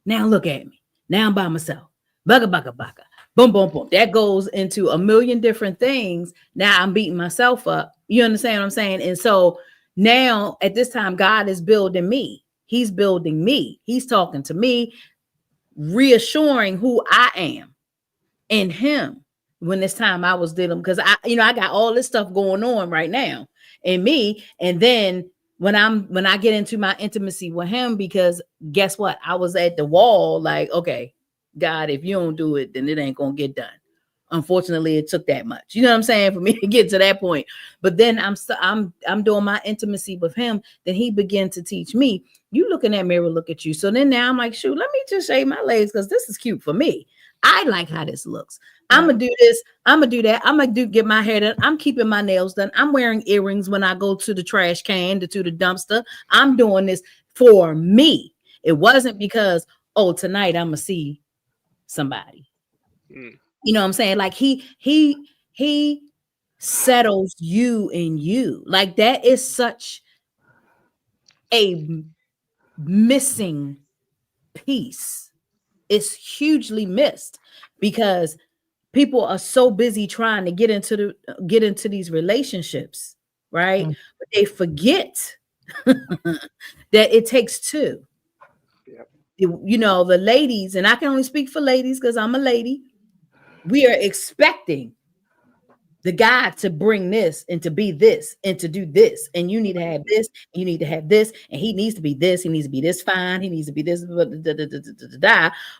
Now look at me. Now I'm by myself. Bugga, bugga, bugga. Boom, boom, boom. That goes into a million different things. Now I'm beating myself up. You understand what I'm saying? And so now at this time, God is building me. He's building me. He's talking to me, reassuring who I am in him. When this time I was dealing, because I got all this stuff going on right now in me. And then when I get into my intimacy with him, because guess what? I was at the wall, like, okay, God, if you don't do it, then it ain't gonna get done. Unfortunately, it took that much. You know what I'm saying? For me to get to that point. But then I'm doing my intimacy with him. Then he began to teach me, you look in that mirror, look at you. So then now I'm like, shoot, let me just shave my legs, because this is cute for me. I like how this looks. I'm gonna do this. I'm gonna do that. I'm gonna get my hair done. I'm keeping my nails done. I'm wearing earrings when I go to the trash can, to the dumpster. I'm doing this for me. It wasn't because, tonight I'm gonna see somebody. You know what I'm saying? Like he settles you in you. Like that is such a missing piece. It's hugely missed, because people are so busy trying to get into these relationships, right? But they forget that it takes two. The ladies, and I can only speak for ladies because I'm a lady. We are expecting the guy to bring this and to be this and to do this, and you need to have this, and you need to have this, and he needs to be this, he needs to be this fine, he needs to be this,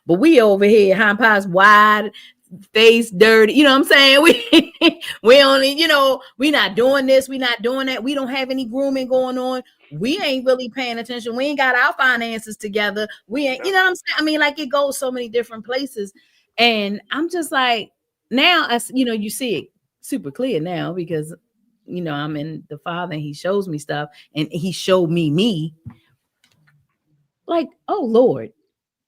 but we over here, hind pies wide, face dirty, you know what I'm saying? We only, we not doing this, we not doing that, we don't have any grooming going on, we ain't really paying attention, we ain't got our finances together, we ain't, you know what I'm saying? I mean, like, it goes so many different places, and I'm just like, now, as you see it, super clear now because, you know, I'm in the Father and he shows me stuff and he showed me. Like, oh Lord,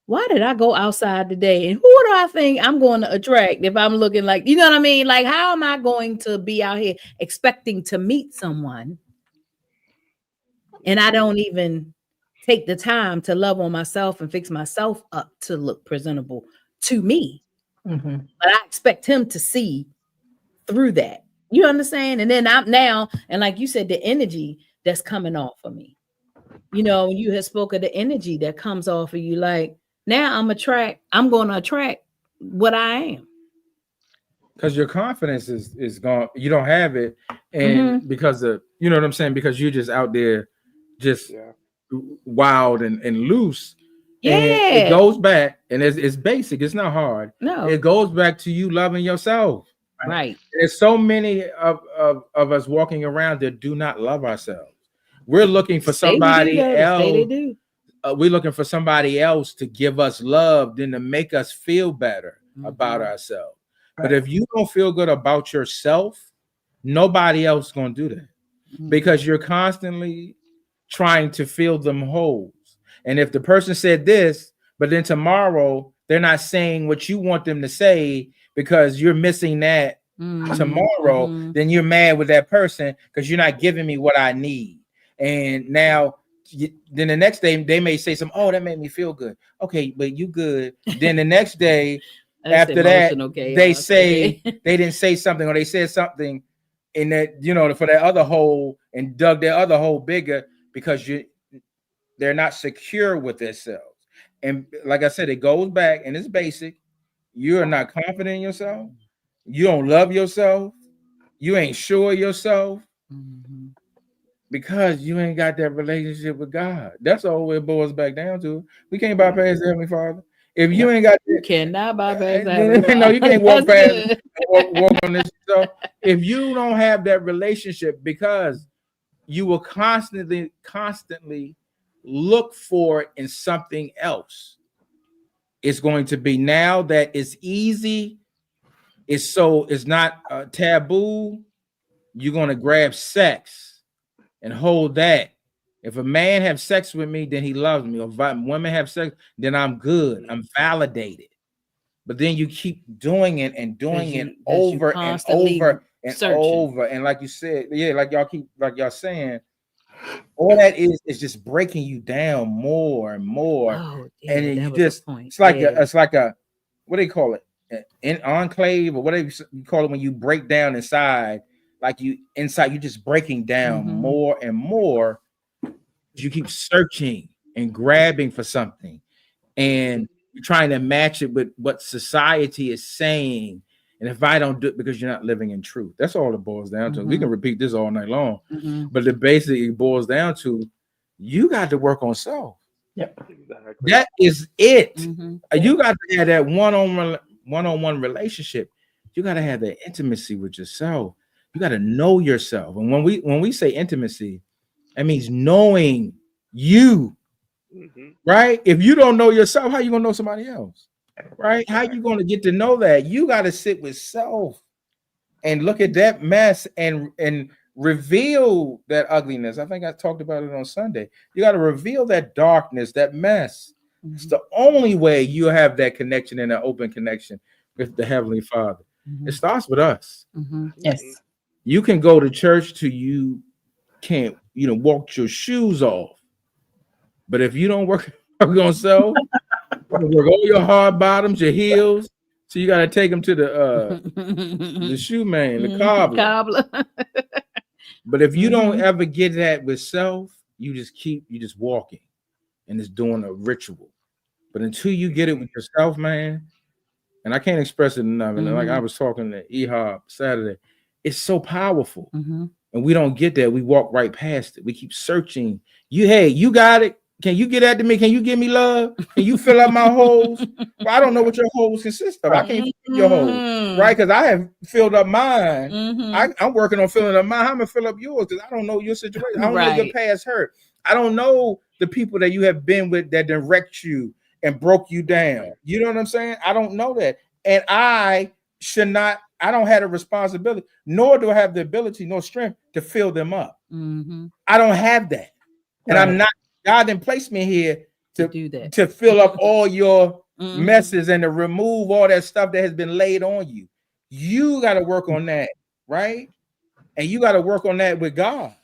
why did I go outside today? And who do I think I'm going to attract if I'm looking like, you know what I mean? Like, how am I going to be out here expecting to meet someone and I don't even take the time to love on myself and fix myself up to look presentable to me? Mm-hmm. But I expect him to see through that. You understand? And then I'm now, and like you said, the energy that's coming off of me. You know, when you had spoke of the energy that comes off of you, like now I'm going to attract what I am. Because your confidence is gone. You don't have it. And because of, you know what I'm saying? Because you're just out there just wild and loose. Yeah. And it goes back, and it's basic. It's not hard. No. It goes back to you loving yourself. Right. There's so many of us walking around that do not love ourselves. We're looking for somebody else. We're looking for somebody else to give us love, then to make us feel better about ourselves. Right. But if you don't feel good about yourself, nobody else is going to do that because you're constantly trying to fill them holes. And if the person said this, but then tomorrow they're not saying what you want them to say because you're missing that tomorrow, then you're mad with that person because you're not giving me what I need. And now, then the next day they may say something, oh, that made me feel good. Okay, but you good. Then the next day after that, they say they didn't say something or they said something in that, you know, for that other hole and dug their other hole bigger because they're not secure with themselves. And like I said, it goes back and it's basic. You are not confident in yourself. You don't love yourself. You ain't sure of yourself. Because you ain't got that relationship with God. That's all it boils back down to. We can't bypass the Heavenly Father. If you ain't got, you cannot bypass that. No, you can't walk past, walk on this. So if you don't have that relationship, because you will constantly look for it in something else. It's going to be now that it's easy. It's not taboo. You're going to grab sex and hold that. If a man have sex with me, then he loves me. Or if women have sex, then I'm good. I'm validated. But then you keep doing it and doing it over and over and over. And like you said, like y'all saying, all that is just breaking you down more and more. And then you just, it's like a, what do they call it? An enclave or whatever you call it when you break down inside. Like you inside, you're just breaking down more and more. You keep searching and grabbing for something, and you're trying to match it with what society is saying. And if I don't do it, because you're not living in truth, that's all it boils down to. We can repeat this all night long, but the basically it boils down to you got to work on self. Yep, that is it. You got to have that one-on-one relationship. You got to have that intimacy with yourself. You got to know yourself. And when we say intimacy, that means knowing you, right? If you don't know yourself, how you gonna know somebody else, right? How you gonna get to know that? You got to sit with self and look at that mess and reveal that ugliness. I think I talked about it on Sunday. You got to reveal that darkness, that mess. It's the only way you have that connection and an open connection with the Heavenly Father. It starts with us. Yes. You can go to church till you can't, walk your shoes off. But if you don't work on self, work all your hard bottoms, your heels, so you got to take them to the shoe man, the cobbler. But if you don't ever get that with self, you just walking and it's doing a ritual. But until you get it with yourself, man, and I can't express it enough. And like I was talking to EHOP Saturday, it's so powerful. And we don't get that. We walk right past it. We keep searching. You got it. Can you get that to me? Can you give me love? Can you fill up my holes? Well, I don't know what your holes consist of. I can't fill your holes, right? Because I have filled up mine. I'm working on filling up mine. I'm gonna fill up yours because I don't know your situation. I don't know your past hurt. I don't know the people that you have been with that direct you and broke you down. You know what I'm saying? I don't know that, and I should not I don't have a responsibility, nor do I have the ability nor strength to fill them up. I don't have that. And I'm not, God didn't place me here to do that, to fill up all your messes and to remove all that stuff that has been laid on you. You got to work on that, right? And you got to work on that with God.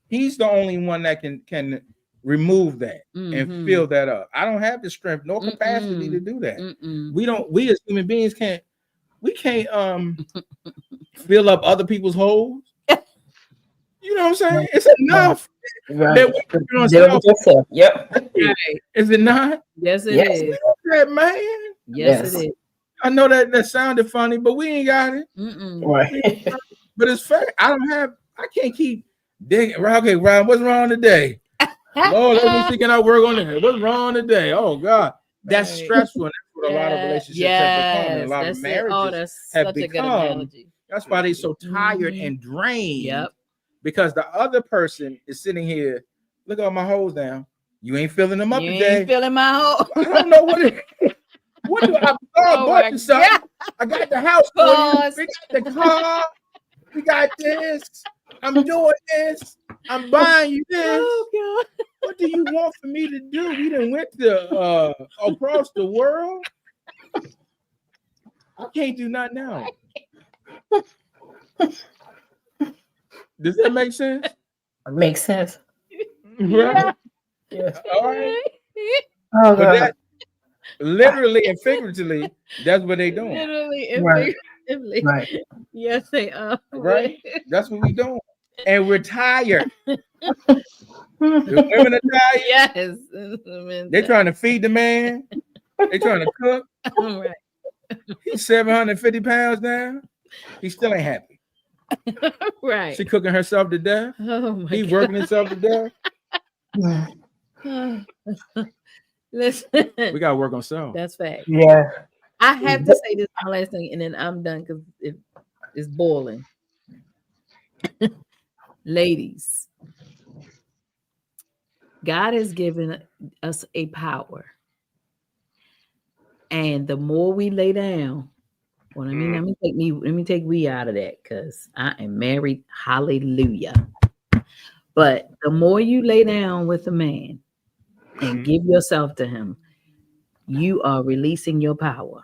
He's the only one that can remove that and fill that up. I don't have the strength nor capacity to do that. We as human beings can't fill up other people's holes. You know what I'm saying? It's enough. That Yep. Is it not? Yes, it is. That, man. Yes, it is. I know that sounded funny, but we ain't got it. Right. But it's fair. I can't keep digging. Okay, Ryan, what's wrong today? Lord, let me see, can I work on it? What's wrong today? Oh God, that's stressful. And that's what a lot of relationships have become. And a lot of marriages have become. That's why they're so tired and drained. Yep. Because the other person is sitting here. Look at all my holes down. You ain't filling them up You today. ain't filling my hole. I don't know what it is. What do I bought you something? I got the house for you. We got the car. We got this. I'm doing this. I'm buying you this. Oh, God. What do you want for me to do? We done went to across the world. I can't do nothing now. Does that make sense? It makes sense. Right? Yes. All right. Oh, But God. that, literally and figuratively, that's what they doing. Literally and Right. figuratively. Right. Yes, they are. Right? That's what we doing. And we're tired. The women are tired. Yes. They're trying to feed the man. They're trying to cook. Right. He's 750 pounds now. He still ain't happy. Right. She cooking herself to death. Oh my He God. working himself to death. Listen, We gotta work on self. that's fact. Yeah. I have to say this my last thing, and then I'm done because it's boiling. Ladies, God has given us a power, and the more we lay down, well, let me take we out of that because I am married. Hallelujah. But the more you lay down with a man and give yourself to him, you are releasing your power.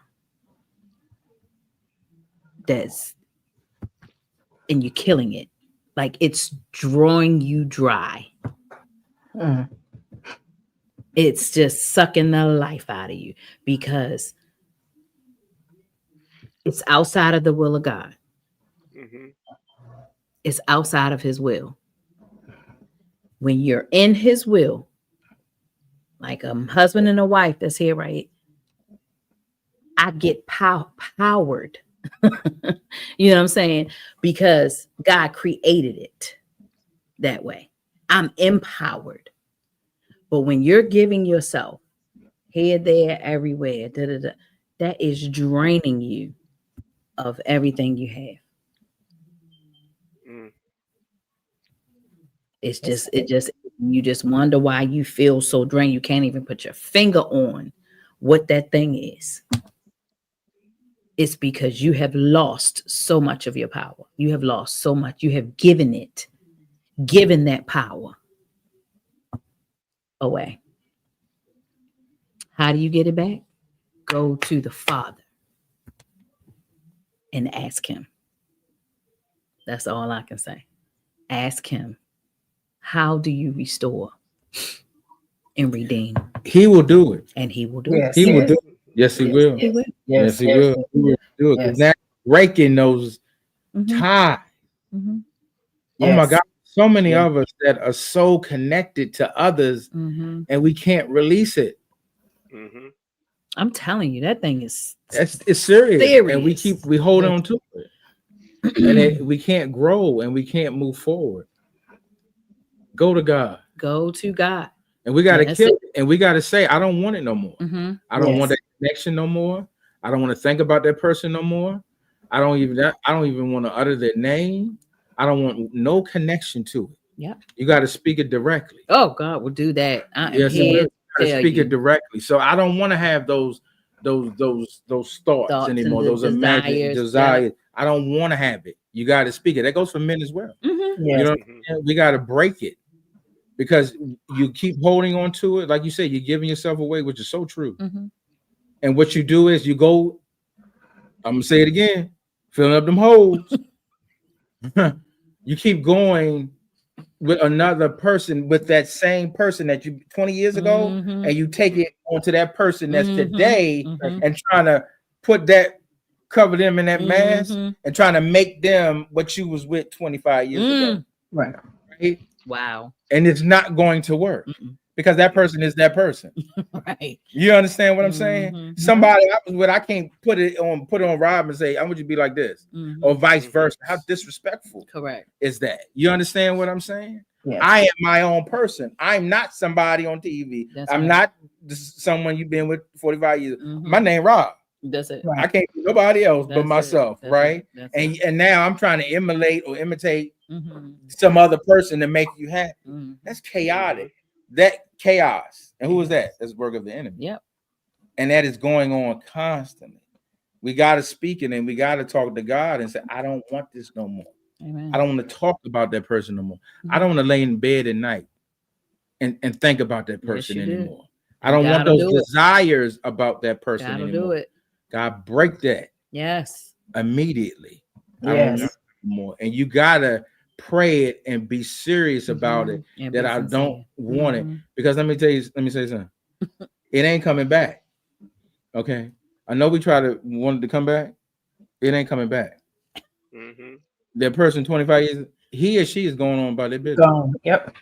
And you're killing it. Like it's drawing you dry. It's just sucking the life out of you because it's outside of the will of God. It's outside of his will. When you're in his will, like a husband and a wife that's here, right? I get powered. You know what I'm saying? Because God created it that way. I'm empowered. But when you're giving yourself here, there, everywhere, that is draining you of everything you have. It's just, you just wonder why you feel so drained. You can't even put your finger on what that thing is. It's because you have lost so much of your power. You have lost so much. You have given that power away. How do you get it back? Go to the Father and ask him. That's all I can say. Ask him. How do you restore and redeem? He will do it. And he will do Yes. it. He will do it. Yes, he will. He will. Yes, he will. He will do it. Yes. Now breaking those ties. Oh my God. So many of us that are so connected to others and we can't release it. I'm telling you, that thing is It's serious. And we hold on to it. And we can't grow and we can't move forward. Go to God. Go to God. And we got to kill it. And we got to say, I don't want it no more. I don't want that connection no more. I don't want to think about that person no more. I don't even want to utter their name. I don't want no connection to it. Yeah. You got to speak it directly. Oh, God will do that. I am Yes, here to speak it directly. So I don't want to have those those thoughts anymore, and the those imagined desires. Yeah. I don't want to have it. You got to speak it. That goes for men as well. Mm-hmm. Yes. You know, we got to break it because you keep holding on to it. Like you said, you're giving yourself away, which is so true. Mm-hmm. And what you do is you go, I'm going to say it again, filling up them holes. You keep going with another person, with that same person that you 20 years ago, Mm-hmm. and you take it onto that person that's Mm-hmm. today, Mm-hmm. and trying to put that, cover them in that mask, Mm-hmm. and trying to make them what you was with 25 years ago. Right. Right? Wow. And it's not going to work because that person is that person. Right. You understand what I'm saying? Mm-hmm. Somebody I was with, I can't put it on Rob and say, I want you to be like this, or vice versa. How disrespectful Correct. is that? You understand what I'm saying? Yes. I am my own person. I'm not somebody on TV. I'm not someone you've been with 45 years. My name Rob. That's it. I can't be nobody else but myself, right? And now I'm trying to emulate or imitate some other person to make you happy. That's chaotic. That chaos. And who is that? That's the work of the enemy. Yep. And that is going on constantly. We got to speak it, and we got to talk to God and say, I don't want this no more. Amen. I don't want to talk about that person no more. I don't want to lay in bed at night and think about that person anymore. I don't want those desires about that person anymore. Do it. God, break that. Yes. Immediately. Yes. I don't want it more. And you gotta pray it and be serious about it. That I don't want it. Because let me say something. It ain't coming back. Okay. I know we wanted to come back. It ain't coming back. That person 25 years, he or she is going on about their business. Gone. Yep.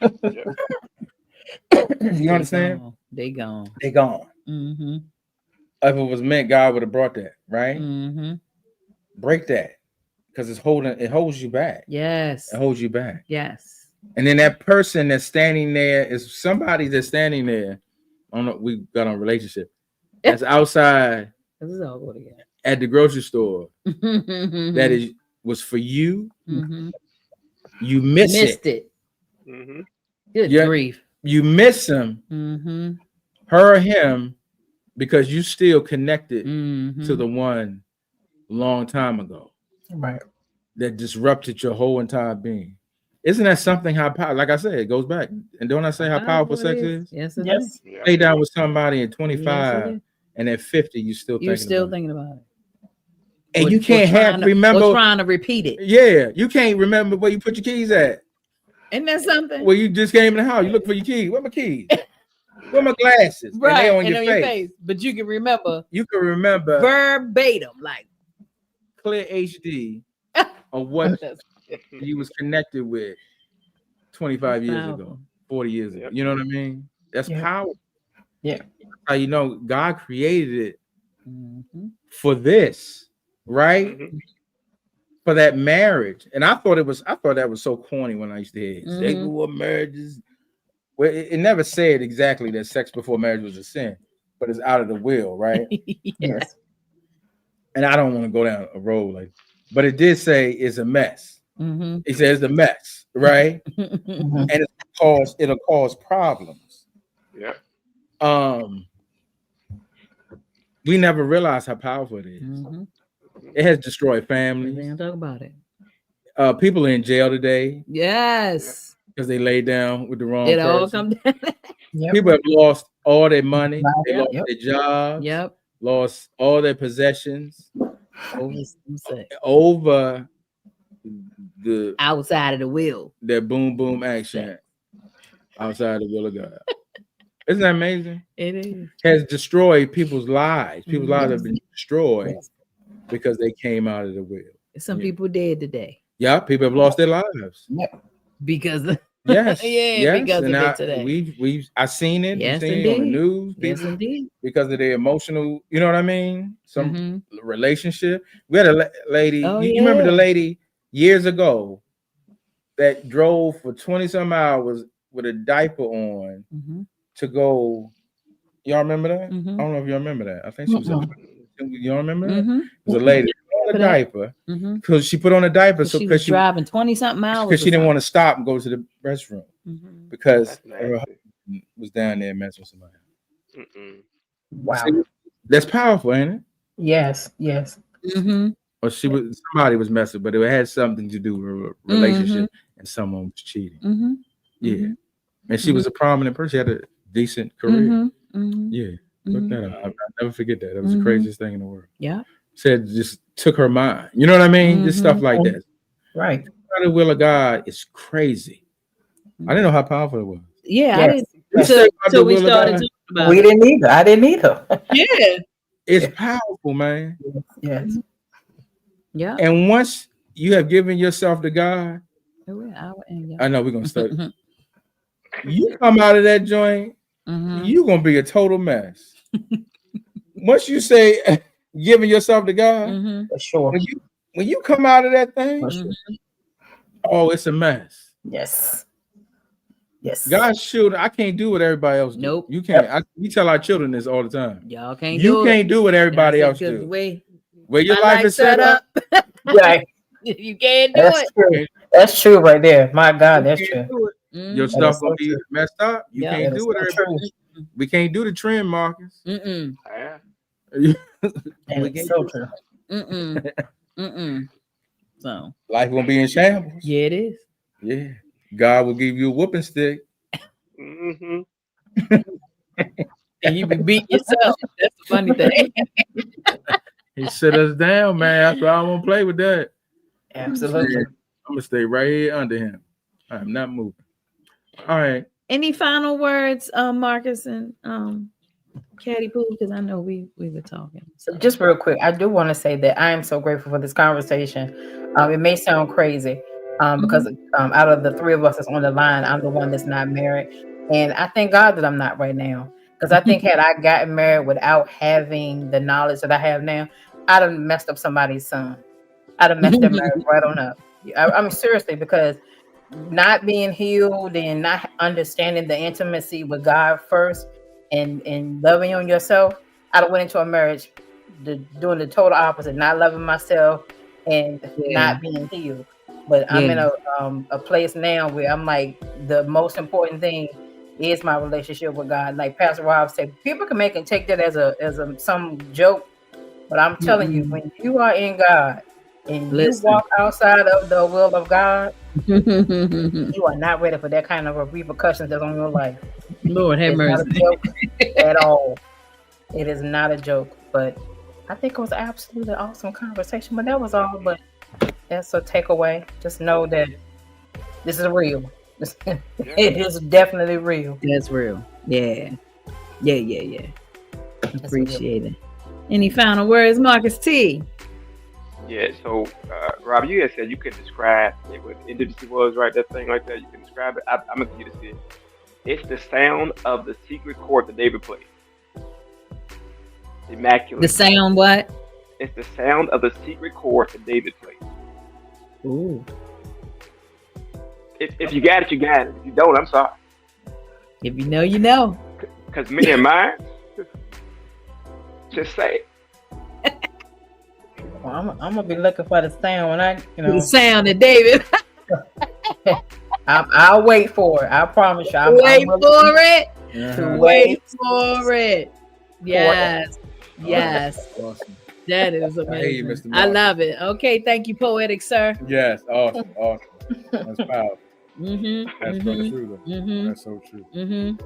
You understand? They gone. They gone. If it was meant, God would have brought that, right? Break that. Because it holds you back. Yes. It holds you back. Yes. And then that person that's standing there is somebody that's standing there. I don't know, we got on a relationship. That's outside at the grocery store. That was for you. You missed it. Good grief. You miss him, her or him, because you still connected to the one long time ago. Right. That disrupted your whole entire being. Isn't that something how powerful? Like I said, it goes back. And don't I say how powerful sex is? Yes, it is. Lay down with somebody at 25 and at 50, you're still thinking about it. And you can't remember. Or trying to repeat it. Yeah, you can't remember where you put your keys at. Isn't that something? Well, you just came in the house. You look for your keys. Where my keys? Where my glasses? Right, and they on your face. But you can remember. You can remember verbatim, like clear HD of what you was connected with 25 years ago, 40 years ago. You know what I mean? That's power. Yeah. How you know God created it for this, right? For that marriage. And I thought that was so corny when I used to hear it. Sex before marriage is, well, it never said exactly that sex before marriage was a sin, but it's out of the will, right? Yes. And I don't want to go down a road like, but it did say it's a mess. It says the mess, right? And it'll cause problems. Yeah. We never realized how powerful it is. It has destroyed families. We didn't talk about it. People are in jail today. Yes. Because they laid down with the wrong person. All come down. People have lost all their money. They lost their jobs. Yep. Lost all their possessions. Over the outside of the will. That boom boom action outside the will of God. Isn't that amazing? It is. Has destroyed people's lives. People's lives have been destroyed because they came out of the will. Some people dead today. Yeah, people have lost their lives. Because of yes, because and of it today. I seen it. Yes, seen it on the news. Yes, indeed. Because of their emotional, you know what I mean? Some relationship. We had a lady. You remember the lady years ago that drove for 20-some hours with a diaper on to go. Y'all remember that? I don't know if you remember that. I think she was. You remember that? It was a lady on a diaper because she put on a diaper so because she driving 20-something hours because she didn't want to stop and go to the restroom because her husband was down there messing with somebody. Wow. That's powerful, ain't it? Yes. Mm-hmm. Or somebody was messing, but it had something to do with a relationship, and someone was cheating. Mm-hmm. Yeah, Mm-hmm. and she was a prominent person. She had a decent career. Mm-hmm. Yeah, look that up. I'll never forget that. That was Mhm. the craziest thing in the world. Yeah. Said just took her mind. You know what I mean? Just stuff like that. Right. The will of God is crazy. I didn't know how powerful it was. Yeah, I Yes. didn't You say about until the we will of started God? talking about We it. didn't either. I didn't either. Yeah. It's powerful, man. Yes. Yeah. And once you have given yourself to God, Yeah. I know we're gonna start. You come out of that joint, you're gonna be a total mess. Once you say giving yourself to God, For sure. when you come out of that thing, For sure. oh, it's a mess. Yes. God's children, I can't do what everybody else do. Nope. You can't. We tell our children this all the time. Y'all can't You do can't do what everybody else do. do. Where your life is set up, Right. you can't do That's it. true. That's true right there. My God, that's true. Your stuff gonna be messed up. You Yeah. can't do what everybody. We can't do the trend, Marcus. Mm-mm. And it's so true. Mm-mm. Mm-mm. So Life gonna be in shambles. yeah, it is. Yeah. God will give you a whooping stick. Mm-hmm. And you be beating yourself. That's the funny thing. He sit us down, man. That's why I won't play with that. Absolutely. I'm gonna stay right here under him. I'm not moving. All right. Any final words, Marcus and Caddy Poo? Because I know we were talking. So just real quick, I do want to say that I am so grateful for this conversation. It may sound crazy because out of the three of us that's on the line, I'm the one that's not married. And I thank God that I'm not right now. Because I think had I gotten married without having the knowledge that I have now, I'd have messed up somebody's son. I'd have messed their marriage right on up. I mean, seriously, because not being healed and not understanding the intimacy with God first and loving on yourself, I'd have went into a marriage doing the total opposite, not loving myself and not being healed. But I'm in a place now where I'm like, the most important thing is my relationship with God. Like Pastor Rob said, people can make and take that as a some joke, but I'm telling you, when you are in God and you walk outside of the will of God, you are not ready for that kind of repercussions that's on your life. Lord have mercy. Not a joke at all. It is not a joke, but I think it was absolutely awesome conversation. But that was all. But that's a takeaway. Just know that this is real. It is definitely real. That's real. Yeah. Appreciate it. Any final words, Marcus T? Yeah, so Rob, you had said you could describe what intimacy was, right? That thing like that. You can describe it. I'm gonna give you this. It's the sound of the secret chord that David played. Immaculate. The sound what? It's the sound of the secret chord that David played. Ooh. If you got it, you got it. If you don't, I'm sorry. If you know, you know. Because me and mine, just say it. Well, I'm gonna be looking for the sound when I, The sound of David. I'll wait for it. I promise you. Wait for it. Uh-huh. Wait for it. Yes. Yes. Awesome. That is I hate you, amazing. Mr. I Mark. love it. Okay, thank you, poetic sir. Yes, awesome. That's powerful. Mm-hmm. That's so true. Mm-hmm. That's so true. Mm-hmm.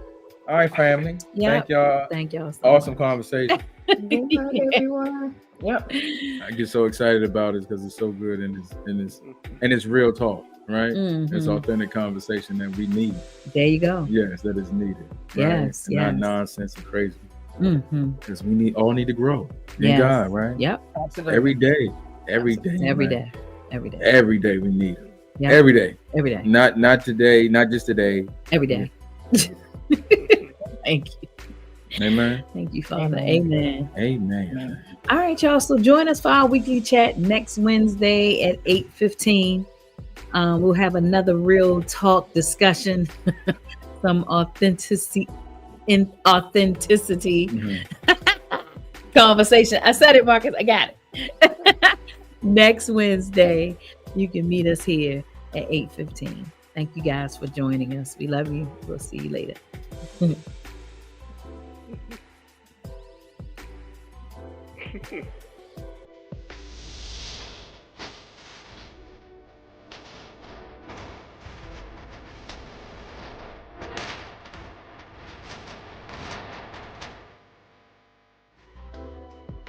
All right, family. Yep. Thank y'all. So Awesome much. conversation. everyone. Yep. I get so excited about it because it's so good and it's real talk, right? It's authentic conversation that we need. There you go. Yes, that is needed. Right? Yes, Not yes. nonsense and crazy. Mm-hmm. Because we all need to grow in Yes. God, right? Yep. Absolutely. Every day. Every day. Every man. day. Every day. Every day we need it. Yep. Every day. Every day. Not today, not just today. Every day. Thank you. Amen. Thank you, Father. Amen. Amen. All right, y'all. So join us for our weekly chat next Wednesday at 8:15. We'll have another real talk discussion, some authenticity conversation. I said it, Marcus. I got it. Next Wednesday, you can meet us here at 8:15. Thank you guys for joining us. We love you. We'll see you later.